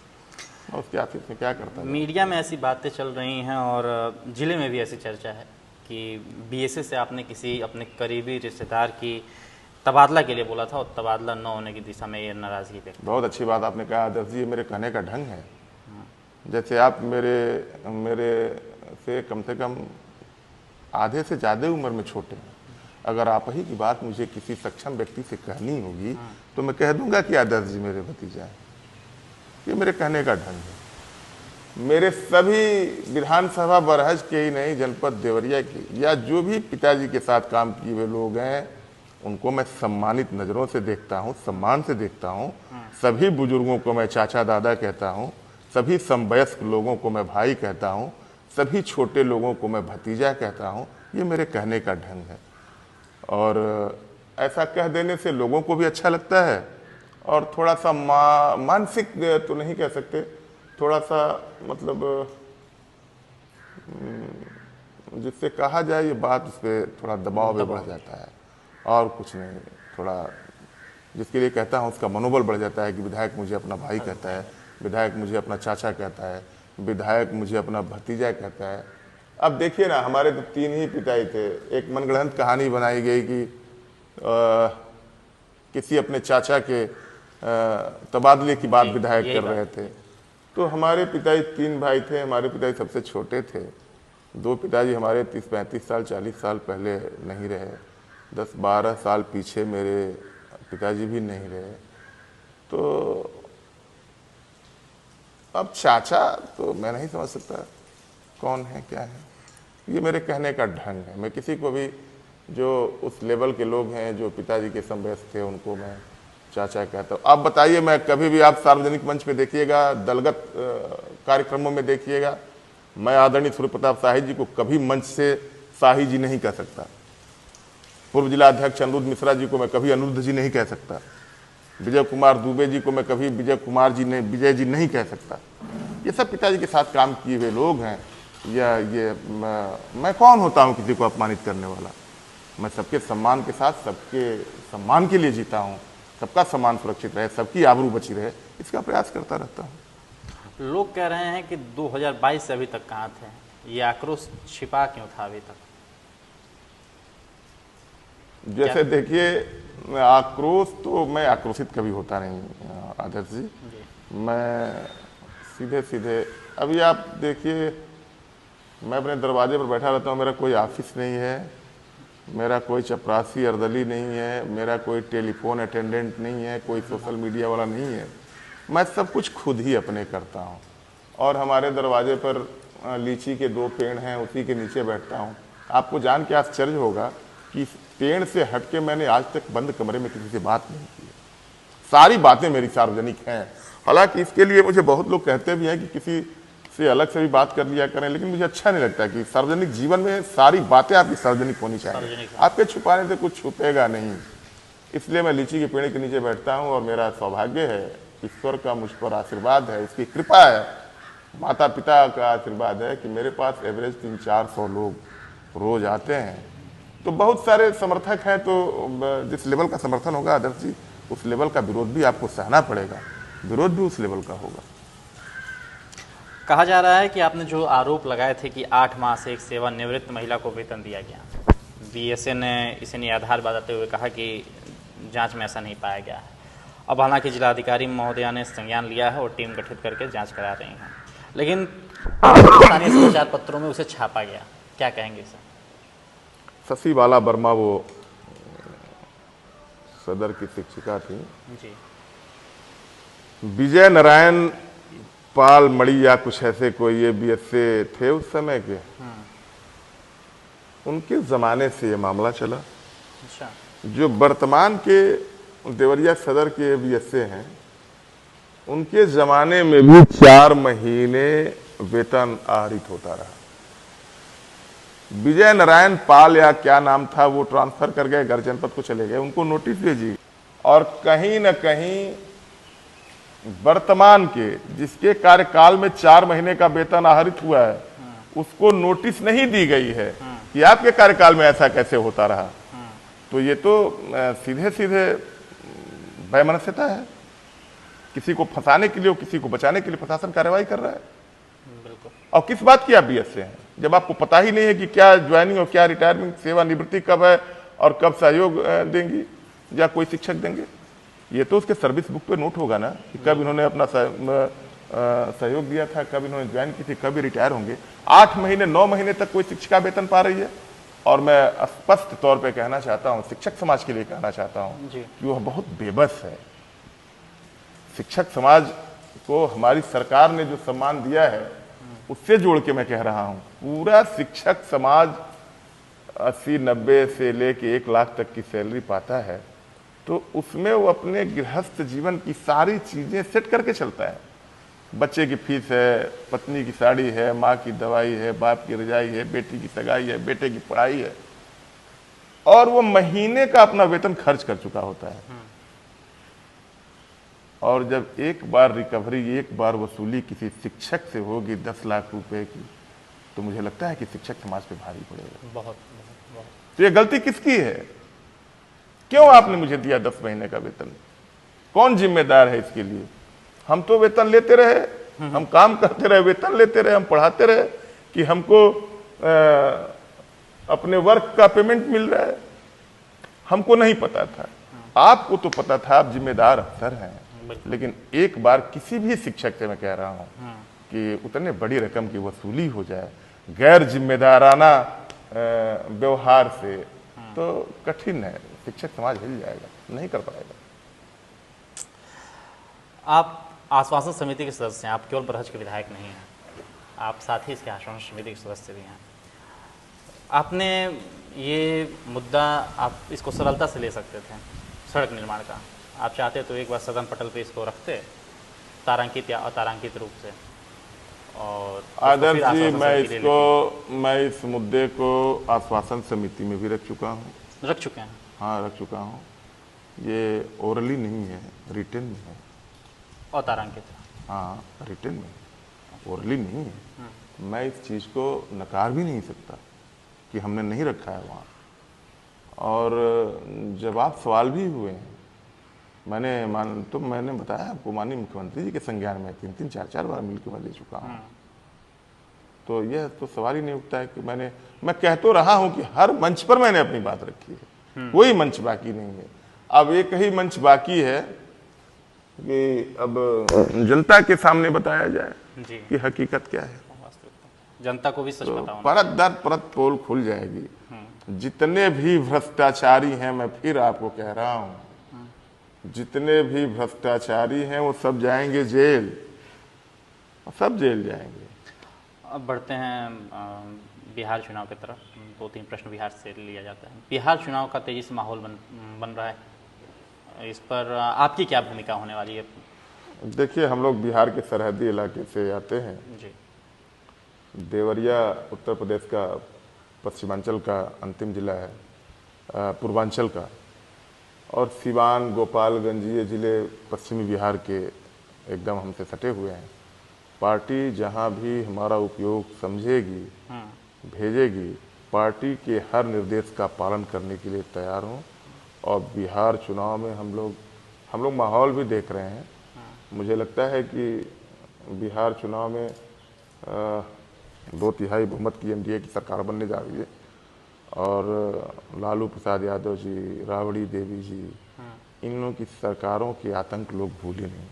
मैं उसके ऑफिस में क्या करता?
मीडिया में ऐसी बातें चल रही हैं और जिले में भी ऐसी चर्चा है कि बीएसए से आपने किसी अपने करीबी रिश्तेदार की तबादला के लिए बोला था और तबादला न होने की दिशा में ये नाराजगी व्यक्त।
बहुत अच्छी बात आपने कहा आदर्श जी, ये मेरे कहने का ढंग है। जैसे आप मेरे से कम आधे से ज़्यादा उम्र में छोटे हैं। अगर आप ही की बात मुझे किसी सक्षम व्यक्ति से कहनी होगी तो मैं कह दूंगा कि आदर्श जी मेरे भतीजा हैं। ये मेरे कहने का ढंग है। मेरे सभी विधानसभा बरहज के ही नहीं, जनपद देवरिया के या जो भी पिताजी के साथ काम किए हुए लोग हैं उनको मैं सम्मानित नज़रों से देखता हूँ, सम्मान से देखता हूँ। सभी बुजुर्गों को मैं चाचा दादा कहता हूँ, सभी समवयस्क लोगों को मैं भाई कहता हूँ, सभी छोटे लोगों को मैं भतीजा कहता हूँ। ये मेरे कहने का ढंग है और ऐसा कह देने से लोगों को भी अच्छा लगता है और थोड़ा सा मानसिक तो नहीं कह सकते, थोड़ा सा मतलब जिससे कहा जाए ये बात, उस पर थोड़ा दबाव भी बढ़ जाता है और कुछ नहीं। थोड़ा जिसके लिए कहता हूँ उसका मनोबल बढ़ जाता है कि विधायक मुझे अपना भाई कहता है, विधायक मुझे अपना चाचा कहता है, विधायक मुझे अपना भतीजा कहता है। अब देखिए ना, हमारे तो 3 ही पिताई थे। एक मनगढ़ंत कहानी बनाई गई कि किसी अपने चाचा के तबादले की बात विधायक कर रहे थे। तो हमारे पिताजी 3 भाई थे, हमारे पिताजी सबसे छोटे थे। 2 पिताजी हमारे 30-35 साल 40 साल पहले नहीं रहे, 10-12 साल पीछे मेरे पिताजी भी नहीं रहे। तो अब चाचा तो मैं नहीं समझ सकता कौन है क्या है। ये मेरे कहने का ढंग है। मैं किसी को भी जो उस लेवल के लोग हैं जो पिताजी के समवयस्क थे उनको मैं चाचा कहता हूँ। आप बताइए, मैं कभी भी आप सार्वजनिक मंच पे देखिएगा, दलगत कार्यक्रमों में देखिएगा, मैं आदरणीय सूर्य प्रताप शाही जी को कभी मंच से शाही जी नहीं कह सकता। पूर्व जिला अध्यक्ष अनिरुद्ध मिश्रा जी को मैं कभी अनिरुद्ध जी नहीं कह सकता। विजय कुमार दुबे जी को मैं कभी विजय जी नहीं कह सकता। ये सब पिताजी के साथ काम किए हुए लोग हैं। या ये मैं कौन होता हूँ किसी को अपमानित करने वाला? मैं सबके सम्मान के साथ सबके सम्मान के लिए जीता हूँ। सबका सम्मान सुरक्षित रहे, सबकी आबरू बची रहे, इसका प्रयास करता रहता हूँ।
लोग कह रहे हैं कि 2022 से अभी तक कहाँ थे? ये आक्रोश छिपा क्यों था अभी तक?
जैसे देखिए, आक्रोश तो मैं आक्रोशित कभी होता नहीं आदर्श जी। मैं सीधे सीधे, अभी आप देखिए, मैं अपने दरवाजे पर बैठा रहता हूँ। मेरा कोई ऑफिस नहीं है, मेरा कोई चपरासी अर्दली नहीं है, मेरा कोई टेलीफोन अटेंडेंट नहीं है, कोई सोशल मीडिया वाला नहीं है। मैं सब कुछ खुद ही अपने करता हूँ। और हमारे दरवाजे पर लीची के 2 पेड़ हैं, उसी के नीचे बैठता हूँ। आपको जान के आश्चर्य होगा कि पेड़ से हट के मैंने आज तक बंद कमरे में किसी से बात नहीं की। सारी बातें मेरी सार्वजनिक हैं। हालांकि इसके लिए मुझे बहुत लोग कहते भी हैं कि किसी से अलग से भी बात कर लिया करें, लेकिन मुझे अच्छा नहीं लगता कि सार्वजनिक जीवन में सारी बातें आपकी सार्वजनिक होनी चाहिए। आपके छुपाने से कुछ छुपेगा नहीं। इसलिए मैं लीची के पेड़ के नीचे बैठता हूँ और मेरा सौभाग्य है, ईश्वर का मुझ पर आशीर्वाद है, इसकी कृपा है, माता पिता का आशीर्वाद है कि मेरे पास एवरेज 300-400 लोग रोज आते हैं। तो बहुत सारे समर्थक हैं, तो जिस लेवल का समर्थन होगा आदर्श जी, उस लेवल का विरोध भी आपको सहना पड़ेगा। विरोध भी उस लेवल का होगा।
कहा जा रहा है कि आपने जो आरोप लगाए थे कि 8 माह से एक सेवानिवृत्त महिला को वेतन दिया गया, बीएसए ने इसे आधार बताते हुए कहा कि जांच में ऐसा नहीं पाया गया है। अब हालांकि जिलाधिकारी महोदया ने संज्ञान लिया है और टीम गठित करके जांच करा रही हैं, लेकिन स्थानीय समाचार पत्रों में उसे छापा गया। क्या कहेंगे सर?
शशि बाला वर्मा वो सदर की शिक्षिका थी
जी।
विजय नारायण पाल मणि या कुछ ऐसे कोई ये बीएसए थे उस समय के, उनके जमाने से ये मामला चला।
अच्छा। जो
वर्तमान के देवरिया सदर के बीएसए हैं, उनके जमाने में भी 4 महीने वेतन आहरित होता रहा। विजय नारायण पाल या क्या नाम था, वो ट्रांसफर कर गए, घर जनपद को चले गए, उनको नोटिस भेजी। और कहीं न कहीं वर्तमान के जिसके कार्यकाल में 4 महीने का वेतन आहरित हुआ है, उसको नोटिस नहीं दी गई है कि आपके कार्यकाल में ऐसा कैसे होता रहा। तो ये तो सीधे सीधे वैमनस्यता है। किसी को फंसाने के लिए और किसी को बचाने के लिए प्रशासन कार्रवाई कर रहा है।
बिल्कुल।
और किस बात की आप बीएसए हैं जब आपको पता ही नहीं है कि क्या ज्वाइनिंग और क्या रिटायरमेंट, सेवानिवृत्ति कब है और कब सहयोग देंगी या कोई शिक्षक देंगे। ये तो उसके सर्विस बुक पे नोट होगा ना कि कब इन्होंने अपना सहयोग दिया था, कब इन्होंने ज्वाइन की थी, कब रिटायर होंगे। 8 महीने 9 महीने तक कोई शिक्षिका वेतन पा रही है। और मैं स्पष्ट तौर पे कहना चाहता हूँ, शिक्षक समाज के लिए कहना चाहता हूँ कि वह बहुत बेबस है। शिक्षक समाज को हमारी सरकार ने जो सम्मान दिया है उससे जोड़ के मैं कह रहा हूँ, पूरा शिक्षक समाज 80-90 से लेके 1 लाख तक की सैलरी पाता है, तो उसमें वो अपने गृहस्थ जीवन की सारी चीजें सेट करके चलता है। बच्चे की फीस है, पत्नी की साड़ी है, माँ की दवाई है, बाप की रजाई है, बेटी की सगाई है, बेटे की पढ़ाई है, और वो महीने का अपना वेतन खर्च कर चुका होता है। और जब एक बार रिकवरी, एक बार वसूली किसी शिक्षक से होगी 10 लाख रुपए की, तो मुझे लगता है कि शिक्षक समाज पे भारी पड़ेगा।
बहुत।
तो ये गलती किसकी है? क्यों आपने मुझे दिया 10 महीने का वेतन? कौन जिम्मेदार है इसके लिए? हम तो वेतन लेते रहे, हम काम करते रहे, वेतन लेते रहे, हम पढ़ाते रहे कि हमको अपने वर्क का पेमेंट मिल रहा है। हमको नहीं पता था, आपको तो पता था, आप जिम्मेदार अफसर हैं। लेकिन एक बार किसी भी शिक्षक से मैं कह रहा हूं कि उतने बड़ी रकम की वसूली हो जाए गैर जिम्मेदाराना व्यवहार से, तो कठिन है। शिक्षक समाज हिल जाएगा, नहीं कर पाएगा।
आप आश्वासन समिति के सदस्य हैं, आप केवल बरहज के विधायक नहीं हैं, आप साथ ही इसके आश्वासन समिति के सदस्य भी हैं। आपने ये मुद्दा, आप इसको सरलता से ले सकते थे, सड़क निर्माण का। आप चाहते तो एक बार सदन पटल पे इसको रखते, तारांकित या अतारांकित रूप से। और
आदर्श जी, मैं इस मुद्दे को आश्वासन समिति में भी रख चुका हूँ,
रख चुके हैं?
हाँ, रख चुका हूँ। ये ओरली नहीं है, रिटन में है।
और तारांकित?
हाँ, रिटन में, ओरली नहीं है। मैं इस चीज़ को नकार भी नहीं सकता कि हमने नहीं रखा है वहाँ। और जवाब सवाल भी हुए हैं। मैंने बताया आपको, माननीय मुख्यमंत्री जी के संज्ञान में 3-3, 4-4 बार मिलकर मैं दे चुका हूँ। तो यह तो सवाल ही नहीं उठता है कि मैं कह तो रहा हूँ कि हर मंच पर मैंने अपनी बात रखी है, कोई मंच बाकी नहीं है। अब एक ही मंच बाकी है कि अब जनता के सामने बताया जाए
जी।
कि हकीकत क्या है।
जनता को भी सच
तो
पता होना।
परत दर परत पोल खुल जाएगी। जितने भी भ्रष्टाचारी हैं, मैं फिर आपको कह रहा हूं, जितने भी भ्रष्टाचारी हैं वो सब जाएंगे जेल, सब जेल जाएंगे।
अब बढ़ते हैं बिहार चुनाव की तरफ। 2-3 प्रश्न बिहार से लिया जाता है। बिहार चुनाव का तेजी से माहौल बन रहा है, इस पर आपकी क्या भूमिका होने वाली है?
देखिए, हम लोग बिहार के सरहदी इलाके से आते हैं।
जी।
देवरिया उत्तर प्रदेश का पश्चिमांचल का अंतिम जिला है, पूर्वांचल का, और सिवान, गोपालगंज ये ज़िले पश्चिमी बिहार के एकदम हमसे सटे हुए हैं। पार्टी जहां भी हमारा उपयोग समझेगी, भेजेगी, पार्टी के हर निर्देश का पालन करने के लिए तैयार हूं। और बिहार चुनाव में हम लोग माहौल भी देख रहे हैं। मुझे लगता है कि बिहार चुनाव में 2/3 बहुमत की एनडीए की सरकार बनने जा रही है। और लालू प्रसाद यादव जी, राबड़ी देवी जी, इन लोगों की सरकारों के आतंक लोग भूले नहीं।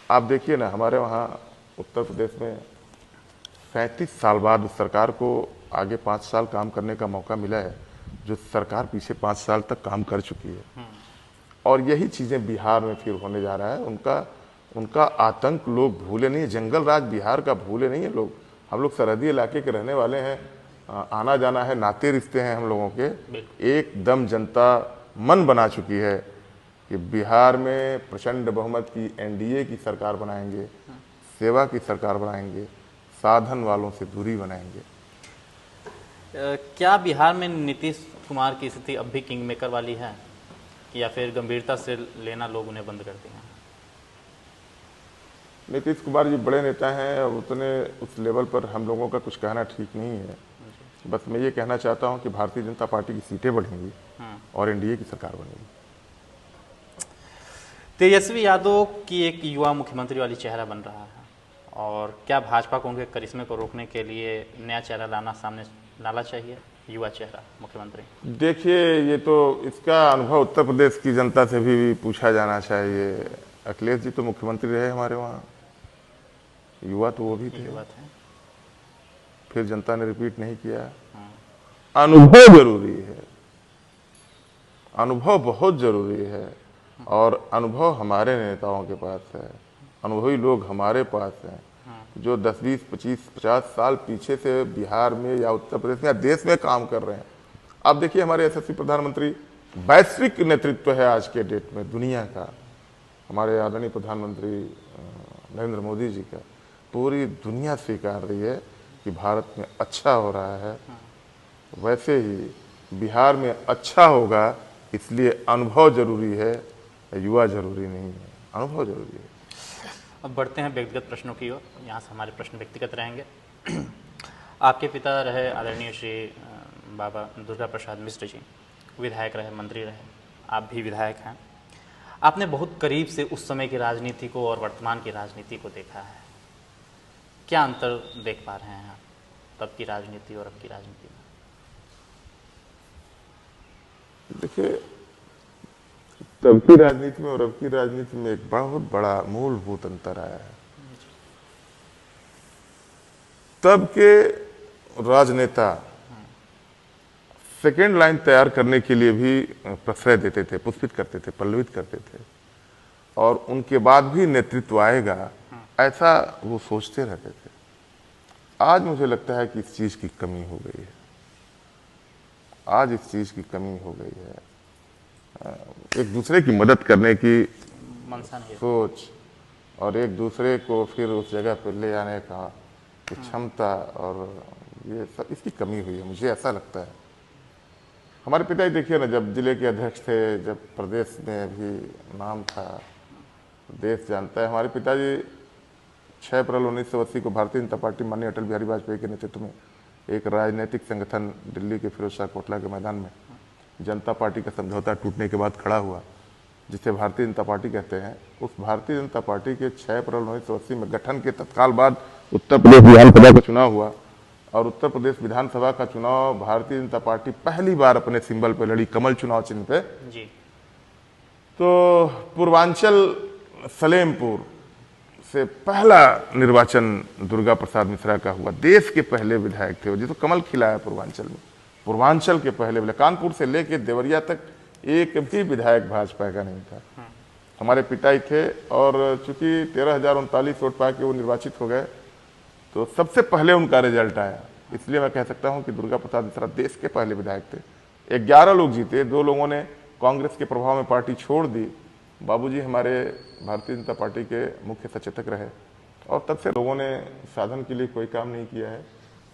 आप देखिए ना, हमारे वहाँ उत्तर प्रदेश में 37 साल बाद उस सरकार को आगे 5 साल काम करने का मौका मिला है, जो सरकार पीछे 5 साल तक काम कर चुकी है। और यही चीज़ें बिहार में फिर होने जा रहा है। उनका आतंक लोग भूले नहीं। जंगल राज बिहार का भूले नहीं है लोग। हम लोग सरहदी इलाके के रहने वाले हैं, आना जाना है, नाते रिश्ते हैं हम लोगों के। एकदम जनता मन बना चुकी है कि बिहार में प्रचंड बहुमत की एनडीए की सरकार बनाएंगे, सेवा की सरकार बनाएंगे, साधन वालों से दूरी बनाएंगे।
क्या बिहार में नीतीश कुमार की स्थिति अब भी किंग मेकर वाली है, या फिर गंभीरता से लेना लोग उन्हें बंद कर दिए हैं?
नीतीश कुमार जी बड़े नेता हैं, उतने उस लेवल पर हम लोगों का कुछ कहना ठीक नहीं है। बस मैं ये कहना चाहता हूं कि भारतीय जनता पार्टी की सीटें बढ़ेंगी और एनडीए की सरकार बनेगी।
तेजस्वी यादव की एक युवा मुख्यमंत्री वाली चेहरा बन रहा है, और क्या भाजपा को उनके करिश्मे को रोकने के लिए नया चेहरा सामने लाना चाहिए, युवा चेहरा मुख्यमंत्री?
देखिए, ये तो इसका अनुभव उत्तर प्रदेश की जनता से भी पूछा जाना चाहिए। अखिलेश जी तो मुख्यमंत्री रहे हमारे वहाँ, युवा तो वो भी थे, फिर जनता ने रिपीट नहीं किया। अनुभव जरूरी है, अनुभव बहुत जरूरी है, और अनुभव हमारे नेताओं के पास है, अनुभवी लोग हमारे पास हैं, जो 10, 20, 25, 50 साल पीछे से बिहार में या उत्तर प्रदेश में या देश में काम कर रहे हैं। अब देखिए, हमारे यशस्वी प्रधानमंत्री वैश्विक नेतृत्व है आज के डेट में दुनिया का। हमारे आदरणीय प्रधानमंत्री नरेंद्र मोदी जी का पूरी दुनिया स्वीकार रही है कि भारत में अच्छा हो रहा है। वैसे ही बिहार में अच्छा होगा, इसलिए अनुभव जरूरी है, युवा जरूरी नहीं है, अनुभव जरूरी है।
अब बढ़ते हैं व्यक्तिगत प्रश्नों की ओर। यहाँ से हमारे प्रश्न व्यक्तिगत रहेंगे। आपके पिता रहे आदरणीय श्री बाबा दुर्गा प्रसाद मिश्र जी, विधायक रहे, मंत्री रहे, आप भी विधायक हैं। आपने बहुत करीब से उस समय की राजनीति को और वर्तमान की राजनीति को देखा है। क्या अंतर देख पा रहे हैं आप तब की राजनीति और अब की राजनीति में?
देखिए, तब की राजनीति में और अब की राजनीति में एक बहुत बड़ा मूलभूत अंतर आया है। तब के राजनेता सेकेंड लाइन तैयार करने के लिए भी प्रश्रय देते थे, पुष्पित करते थे, पल्लवित करते थे, और उनके बाद भी नेतृत्व आएगा, ऐसा वो सोचते रहते थे। आज मुझे लगता है कि इस चीज की कमी हो गई है। आज इस चीज की कमी हो गई है। एक दूसरे की मदद करने की सोच और एक दूसरे को फिर उस जगह पर ले आने का क्षमता, और ये सब इसकी कमी हुई है, मुझे ऐसा लगता है। हमारे पिताजी देखिए ना, जब जिले के अध्यक्ष थे, जब प्रदेश में भी नाम था, देश जानता है, हमारे पिताजी 6 अप्रैल 1980 को भारतीय जनता पार्टी माननीय अटल बिहारी वाजपेयी के नेतृत्व में एक राजनीतिक संगठन दिल्ली के फिरोज शाह कोटला के मैदान में जनता पार्टी का समझौता टूटने के बाद खड़ा हुआ, जिसे भारतीय जनता पार्टी कहते हैं। उस भारतीय जनता पार्टी के 6 अप्रैल 1980 में गठन के तत्काल बाद उत्तर प्रदेश विधानसभा का चुनाव हुआ और उत्तर प्रदेश विधानसभा का चुनाव भारतीय जनता पार्टी पहली बार अपने सिंबल पे लड़ी, कमल चुनाव चिन्ह पे
जी।
तो पूर्वांचल सलेमपुर से पहला निर्वाचन दुर्गा प्रसाद मिश्रा का हुआ। देश के पहले विधायक थे वो, जिसको कमल खिलाया पूर्वांचल में, पूर्वांचल के पहले विधायक। कानपुर से लेके देवरिया तक एक भी विधायक भाजपा का नहीं था। हमारे पिताजी थे और चूंकि 13,039 वोट पाके वो निर्वाचित हो गए, तो सबसे पहले उनका रिजल्ट आया। इसलिए मैं कह सकता हूं कि दुर्गा प्रसाद मिश्रा देश के पहले विधायक थे। 11 लोग जीते, 2 लोगों ने कांग्रेस के प्रभाव में पार्टी छोड़ दी। बाबूजी हमारे भारतीय जनता पार्टी के मुख्य सचेतक रहे और तब से लोगों ने साधन के लिए कोई काम नहीं किया है,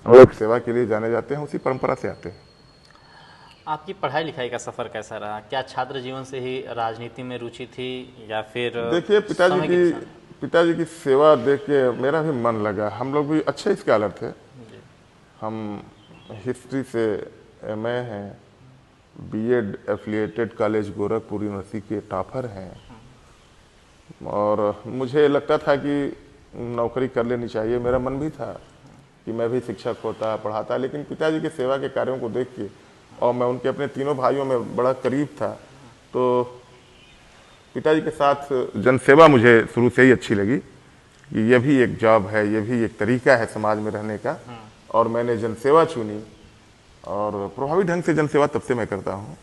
लोग सेवा के लिए जाने जाते हैं, उसी परंपरा से आते हैं।
आपकी पढ़ाई लिखाई का सफर कैसा रहा? क्या छात्र जीवन से ही राजनीति में रुचि थी या फिर?
देखिए, पिताजी की सेवा देख के मेरा भी मन लगा। हम लोग भी अच्छे स्कॉलर थे। हम हिस्ट्री से MA हैं, BEd affiliated college Gorakhpur university के टॉपर हैं और मुझे लगता था कि नौकरी कर लेनी चाहिए। मेरा मन भी था कि मैं भी शिक्षक होता, पढ़ाता, लेकिन पिताजी के सेवा के कार्यों को देख के और मैं उनके अपने तीनों भाइयों में बड़ा करीब था, तो पिताजी के साथ जनसेवा मुझे शुरू से ही अच्छी लगी कि यह भी एक जॉब है, यह भी एक तरीका है समाज में रहने का, और मैंने जनसेवा चुनी और प्रभावी ढंग से जनसेवा तब से मैं करता हूँ।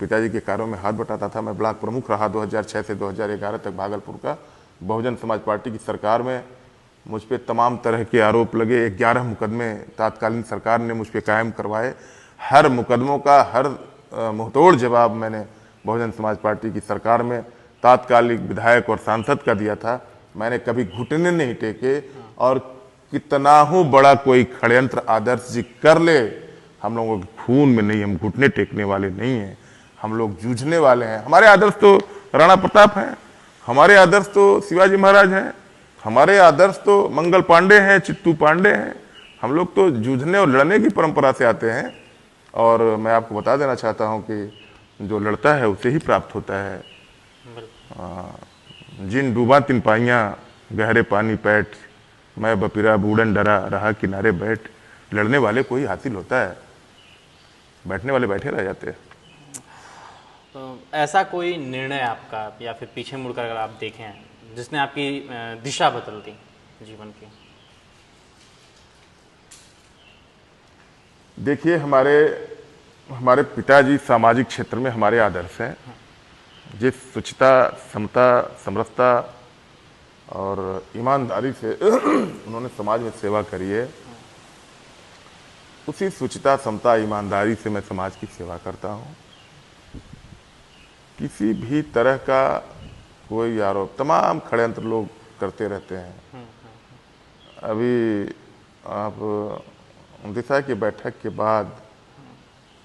पिताजी के कार्यों में हाथ बटाता था। मैं ब्लॉक प्रमुख रहा 2006 से 2011 तक भागलपुर का। बहुजन समाज पार्टी की सरकार में मुझ पे तमाम तरह के आरोप लगे। 11 मुकदमे तात्कालीन सरकार ने मुझ पे कायम करवाए। हर मुकदमों का हर मुंहतोड़ जवाब मैंने बहुजन समाज पार्टी की सरकार में तात्कालिक विधायक और सांसद का दिया था। मैंने कभी घुटने नहीं टेके और कितना हो बड़ा कोई षड्यंत्र आदर्श जी कर ले, हम लोगों के खून में नहीं, हम घुटने टेकने वाले नहीं हैं, हम लोग जूझने वाले हैं। हमारे आदर्श तो राणा प्रताप हैं, हमारे आदर्श तो शिवाजी महाराज हैं, हमारे आदर्श तो मंगल पांडे हैं, चित्तू पांडे हैं। हम लोग तो जूझने और लड़ने की परंपरा से आते हैं और मैं आपको बता देना चाहता हूं कि जो लड़ता है उसे ही प्राप्त होता है। जिन डूबा तिन पाइयाँ गहरे पानी पैठ, मैं बपिरा बूढ़न डरा रहा किनारे बैठ। लड़ने वाले को ही हासिल होता है, बैठने वाले बैठे रह जाते हैं।
तो ऐसा कोई निर्णय आपका या फिर पीछे मुड़कर अगर आप देखें जिसने आपकी दिशा बदल दी जीवन की?
देखिए, हमारे पिताजी सामाजिक क्षेत्र में हमारे आदर्श हैं। जिस शुचिता, समता, समरसता और ईमानदारी से उन्होंने समाज में सेवा करी है, उसी शुचिता, समता, ईमानदारी से मैं समाज की सेवा करता हूँ। किसी भी तरह का कोई आरोप, तमाम षड्यंत्र लोग करते रहते हैं। अभी आप दिशा की बैठक के बाद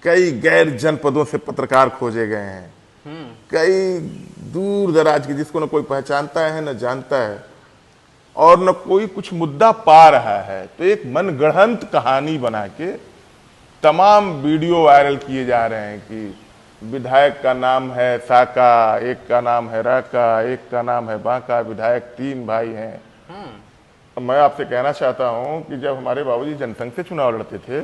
कई गैर जनपदों से पत्रकार खोजे गए हैं, कई दूर दराज की, जिसको न कोई पहचानता है न जानता है और न कोई कुछ मुद्दा पा रहा है। तो एक मनगढ़ंत कहानी बना के तमाम वीडियो वायरल किए जा रहे हैं कि विधायक का नाम है साका, एक का नाम है राका, एक का नाम है बांका, विधायक 3 भाई हैं। मैं आपसे कहना चाहता हूं कि जब हमारे बाबूजी जनसंघ से चुनाव लड़ते थे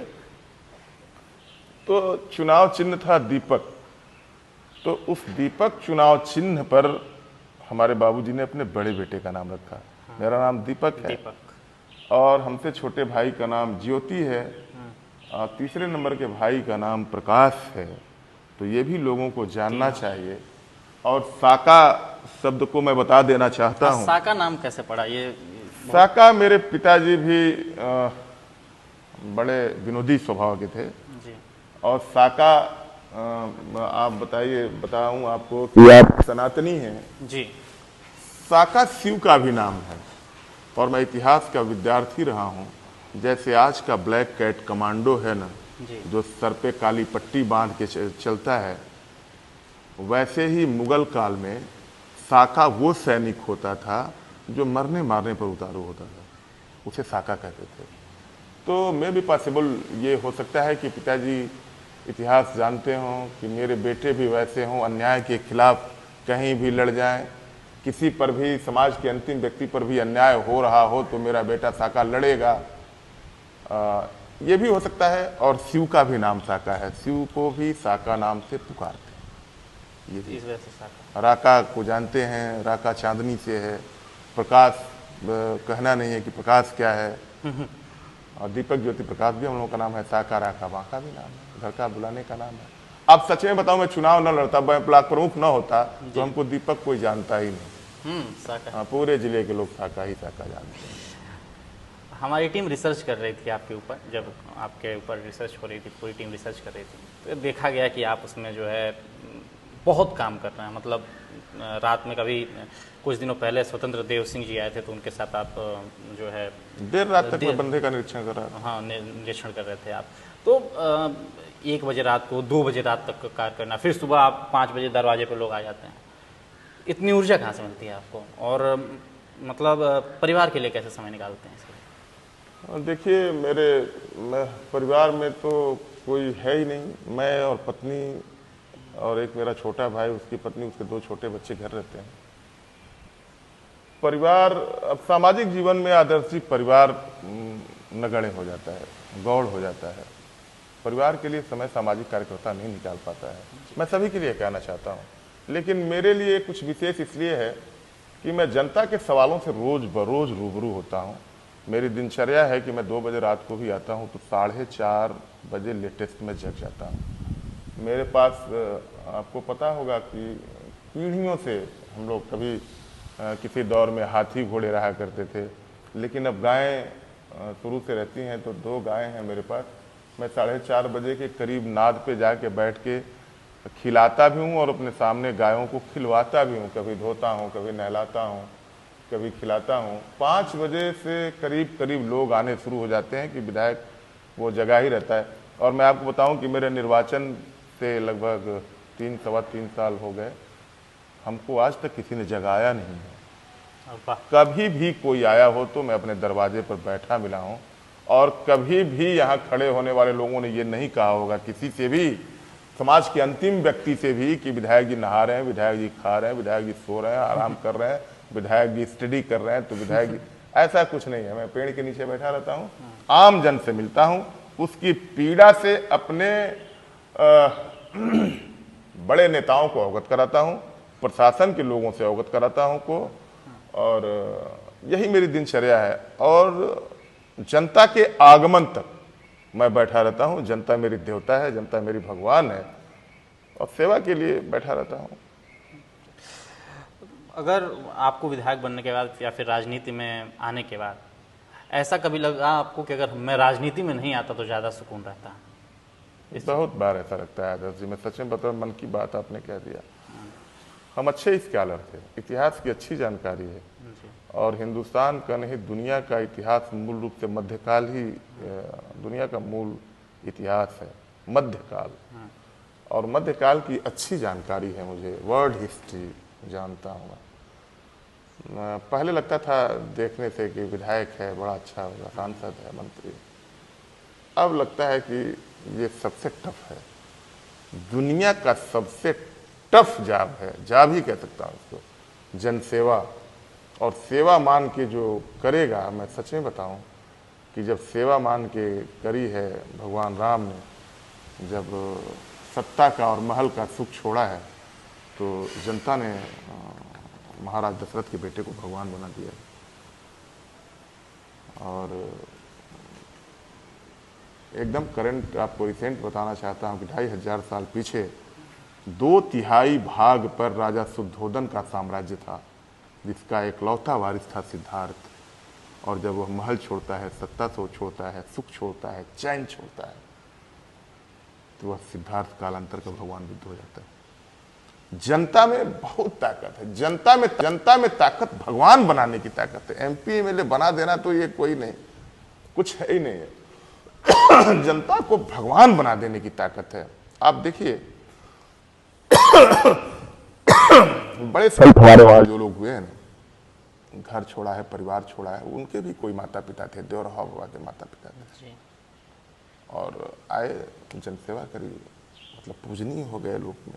तो चुनाव चिन्ह था दीपक। तो उस दीपक चुनाव चिन्ह पर हमारे बाबूजी ने अपने बड़े बेटे का नाम रखा। मेरा नाम दीपक है और हमसे छोटे भाई का नाम ज्योति है और तीसरे नंबर के भाई का नाम प्रकाश है। तो ये भी लोगों को जानना चाहिए। और साका शब्द को मैं बता देना चाहता हूँ।
साका नाम कैसे पड़ा? ये
साका, मेरे पिताजी भी बड़े विनोदी स्वभाव के थे
जी। और
साका आप बताइए, बताऊं आपको कि आप सनातनी हैं
जी।
साका शिव का भी नाम है और मैं इतिहास का विद्यार्थी रहा हूं। जैसे आज का ब्लैक कैट कमांडो है ना,
जी।
जो सर पे काली पट्टी बांध के चलता है, वैसे ही मुगल काल में साका वो सैनिक होता था जो मरने मारने पर उतारू होता था, उसे साका कहते थे। तो मे भी पॉसिबल ये हो सकता है कि पिताजी इतिहास जानते हों कि मेरे बेटे भी वैसे हों, अन्याय के खिलाफ कहीं भी लड़ जाएं, किसी पर भी, समाज के अंतिम व्यक्ति पर भी अन्याय हो रहा हो तो मेरा बेटा साका लड़ेगा। ये भी हो सकता है। और शिव का भी नाम साका है, शिव को भी साका नाम से पुकारते हैं। ये भी
इस वजह से साका।
राका को जानते हैं, राका चांदनी से है। प्रकाश कहना नहीं है कि प्रकाश क्या है। और दीपक ज्योति प्रकाश भी हम लोगों का नाम है। साका राका बांका भी नाम है, घर का बुलाने का नाम है। अब सच में बताऊं, मैं चुनाव न लड़ता, मैं ब्लॉक प्रमुख न होता तो हमको दीपक कोई जानता ही नहीं।
साका।
हाँ, पूरे जिले के लोग साका ही साका जानते हैं।
हमारी टीम रिसर्च कर रही थी आपके ऊपर, जब आपके ऊपर रिसर्च हो रही थी, पूरी टीम रिसर्च कर रही थी, तो देखा गया कि आप उसमें जो है बहुत काम कर रहे हैं। मतलब रात में कभी कुछ दिनों पहले स्वतंत्र देव सिंह जी आए थे तो उनके साथ आप जो है
देर रात तक मैं बंदे का निरीक्षण कर रहा था।
हाँ, निरीक्षण कर रहे थे आप। तो 1 बजे रात को, 2 बजे रात तक कार्य करना, फिर सुबह आप 5 बजे दरवाजे पर लोग आ जाते हैं। इतनी ऊर्जा कहाँ से मिलती है आपको? और मतलब परिवार के लिए कैसे समय निकालते हैं इसके लिए?
देखिए, मैं परिवार में तो कोई है ही नहीं। मैं और पत्नी और एक मेरा छोटा भाई, उसकी पत्नी, उसके 2 छोटे बच्चे घर रहते हैं। परिवार, अब सामाजिक जीवन में आदर्शी परिवार नगण्य हो जाता है, गौड़ हो जाता है। परिवार के लिए समय सामाजिक कार्यकर्ता नहीं निकाल पाता है। मैं सभी के लिए कहना चाहता हूँ, लेकिन मेरे लिए कुछ विशेष इसलिए है कि मैं जनता के सवालों से रोज बरोज रूबरू होता हूँ। मेरी दिनचर्या है कि मैं 2 बजे रात को भी आता हूँ तो 4:30 बजे लेटेस्ट में जग जाता हूँ। मेरे पास, आपको पता होगा कि पीढ़ियों से हम लोग कभी किसी दौर में हाथी घोड़े रहा करते थे, लेकिन अब गायें शुरू से रहती हैं, तो 2 गायें हैं मेरे पास। मैं 4:30 बजे के करीब नाद पे जाके बैठ के खिलाता भी हूँ और अपने सामने गायों को खिलवाता भी हूँ। कभी धोता हूँ, कभी नहलाता हूँ, कभी खिलाता हूँ। 5 बजे से करीब करीब लोग आने शुरू हो जाते हैं कि विधायक वो जगह ही रहता है। और मैं आपको बताऊं कि मेरे निर्वाचन से लगभग 3-3.25 साल हो गए, हमको आज तक किसी ने जगाया नहीं है। कभी भी कोई आया हो तो मैं अपने दरवाजे पर बैठा मिला हूँ, और कभी भी यहाँ खड़े होने वाले लोगों ने ये नहीं कहा होगा किसी से भी, समाज के अंतिम व्यक्ति से भी, कि विधायक जी नहा रहे हैं, विधायक जी खा रहे हैं, विधायक जी सो रहे हैं, आराम कर रहे हैं, विधायक जी स्टडी कर रहे हैं, तो विधायक जी, ऐसा कुछ नहीं है। मैं पेड़ के नीचे बैठा रहता हूँ, आम जन से मिलता हूँ, उसकी पीड़ा से अपने बड़े नेताओं को अवगत कराता हूँ, प्रशासन के लोगों से अवगत कराता हूँ को, और यही मेरी दिनचर्या है। और जनता के आगमन तक मैं बैठा रहता हूँ। जनता मेरी देवता है, जनता मेरी भगवान है, और सेवा के लिए बैठा रहता हूँ।
अगर आपको विधायक बनने के बाद या फिर राजनीति में आने के बाद ऐसा कभी लगा आपको कि अगर मैं राजनीति में नहीं आता तो ज़्यादा सुकून रहता?
बहुत बार ऐसा लगता है आदर्श जी। मैं सच में बताऊं, मन की बात आपने कह दिया। हम अच्छे स्कॉलर थे, इतिहास की अच्छी जानकारी है, और हिंदुस्तान का नहीं दुनिया का इतिहास मूल रूप से मध्यकाल ही दुनिया का मूल इतिहास है, मध्यकाल। और मध्यकाल की अच्छी जानकारी है मुझे, वर्ल्ड हिस्ट्री जानता हूँ। पहले लगता था देखने से कि विधायक है, बड़ा अच्छा होगा, सांसद है, मंत्री। अब लगता है कि ये सबसे टफ है, दुनिया का सबसे टफ जॉब है, जॉब ही कह सकता हूँ इसको। जनसेवा और सेवा मान के जो करेगा, मैं सच में बताऊं कि जब सेवा मान के करी है भगवान राम ने, जब सत्ता का और महल का सुख छोड़ा है, तो जनता ने महाराज दशरथ के बेटे को भगवान बना दिया। और एकदम करंट आपको रिसेंट बताना चाहता हूँ कि 2500 साल पीछे 2/3 भाग पर राजा शुद्धोधन का साम्राज्य था, जिसका एकलौता वारिस था सिद्धार्थ। और जब वह महल छोड़ता है, सत्ता से छोड़ता है, सुख छोड़ता है, चैन छोड़ता है, तो वह सिद्धार्थ कालांतर का भगवान बुद्ध हो जाता है। जनता में बहुत ताकत है, जनता में ताकत भगवान बनाने की ताकत है। MP MLA बना देना तो ये कोई नहीं, कुछ है ही नहीं है। जनता को भगवान बना देने की ताकत है। आप देखिए बड़े सारे जो लोग हुए हैं ना, घर छोड़ा है, परिवार छोड़ा है, उनके भी कोई माता पिता थे, देवरहा बाबा के माता पिता थे, और आए जनसेवा करी, मतलब पूजनीय हो गए लोग में।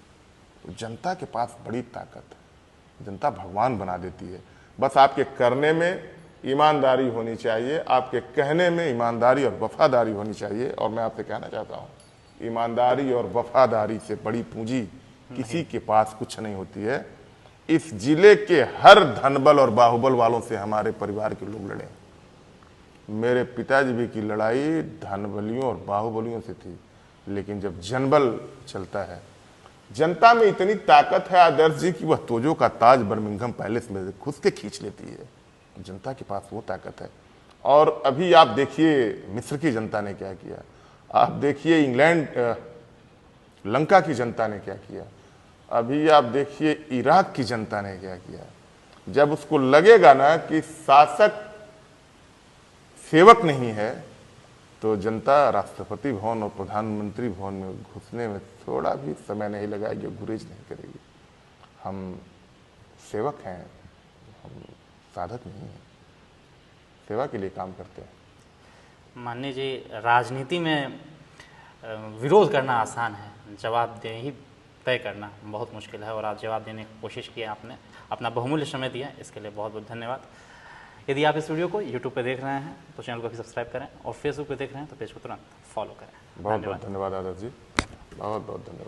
तो जनता के पास बड़ी ताकत है, जनता भगवान बना देती है। बस आपके करने में ईमानदारी होनी चाहिए, आपके कहने में ईमानदारी और वफादारी होनी चाहिए। और मैं आपसे कहना चाहता हूँ, ईमानदारी और वफादारी से बड़ी पूंजी किसी के पास कुछ नहीं होती है। इस जिले के हर धनबल और बाहुबल वालों से हमारे परिवार के लोग लड़े। मेरे पिताजी भी की लड़ाई धनबलियों और बाहुबलियों से थी, लेकिन जब जनबल चलता है, जनता में इतनी ताकत है आदर्श जी कि वह तोजो का ताज बर्मिंघम पैलेस में खुद से खींच लेती है। जनता के पास वो ताकत है। और अभी आप देखिए मिस्र की जनता ने क्या किया, आप देखिए इंग्लैंड लंका की जनता ने क्या किया, अभी आप देखिए इराक की जनता ने क्या किया। जब उसको लगेगा ना कि शासक सेवक नहीं है, तो जनता राष्ट्रपति भवन और प्रधानमंत्री भवन में घुसने में थोड़ा भी समय नहीं लगाएगी, गुरेज नहीं करेगी। हम सेवक हैं, हम साधक नहीं हैं, सेवा के लिए काम करते हैं।
माननीय जी, राजनीति में विरोध करना आसान है, जवाबदेही तय करना बहुत मुश्किल है, और आप जवाब देने की कोशिश की, आपने अपना बहुमूल्य समय दिया, इसके लिए बहुत बहुत धन्यवाद। यदि आप इस वीडियो को YouTube पे देख रहे हैं तो चैनल को भी सब्सक्राइब करें, और Facebook पे देख रहे हैं तो पेज को तुरंत फॉलो करें।
बहुत बहुत धन्यवाद आदर्श जी, बहुत बहुत धन्यवाद।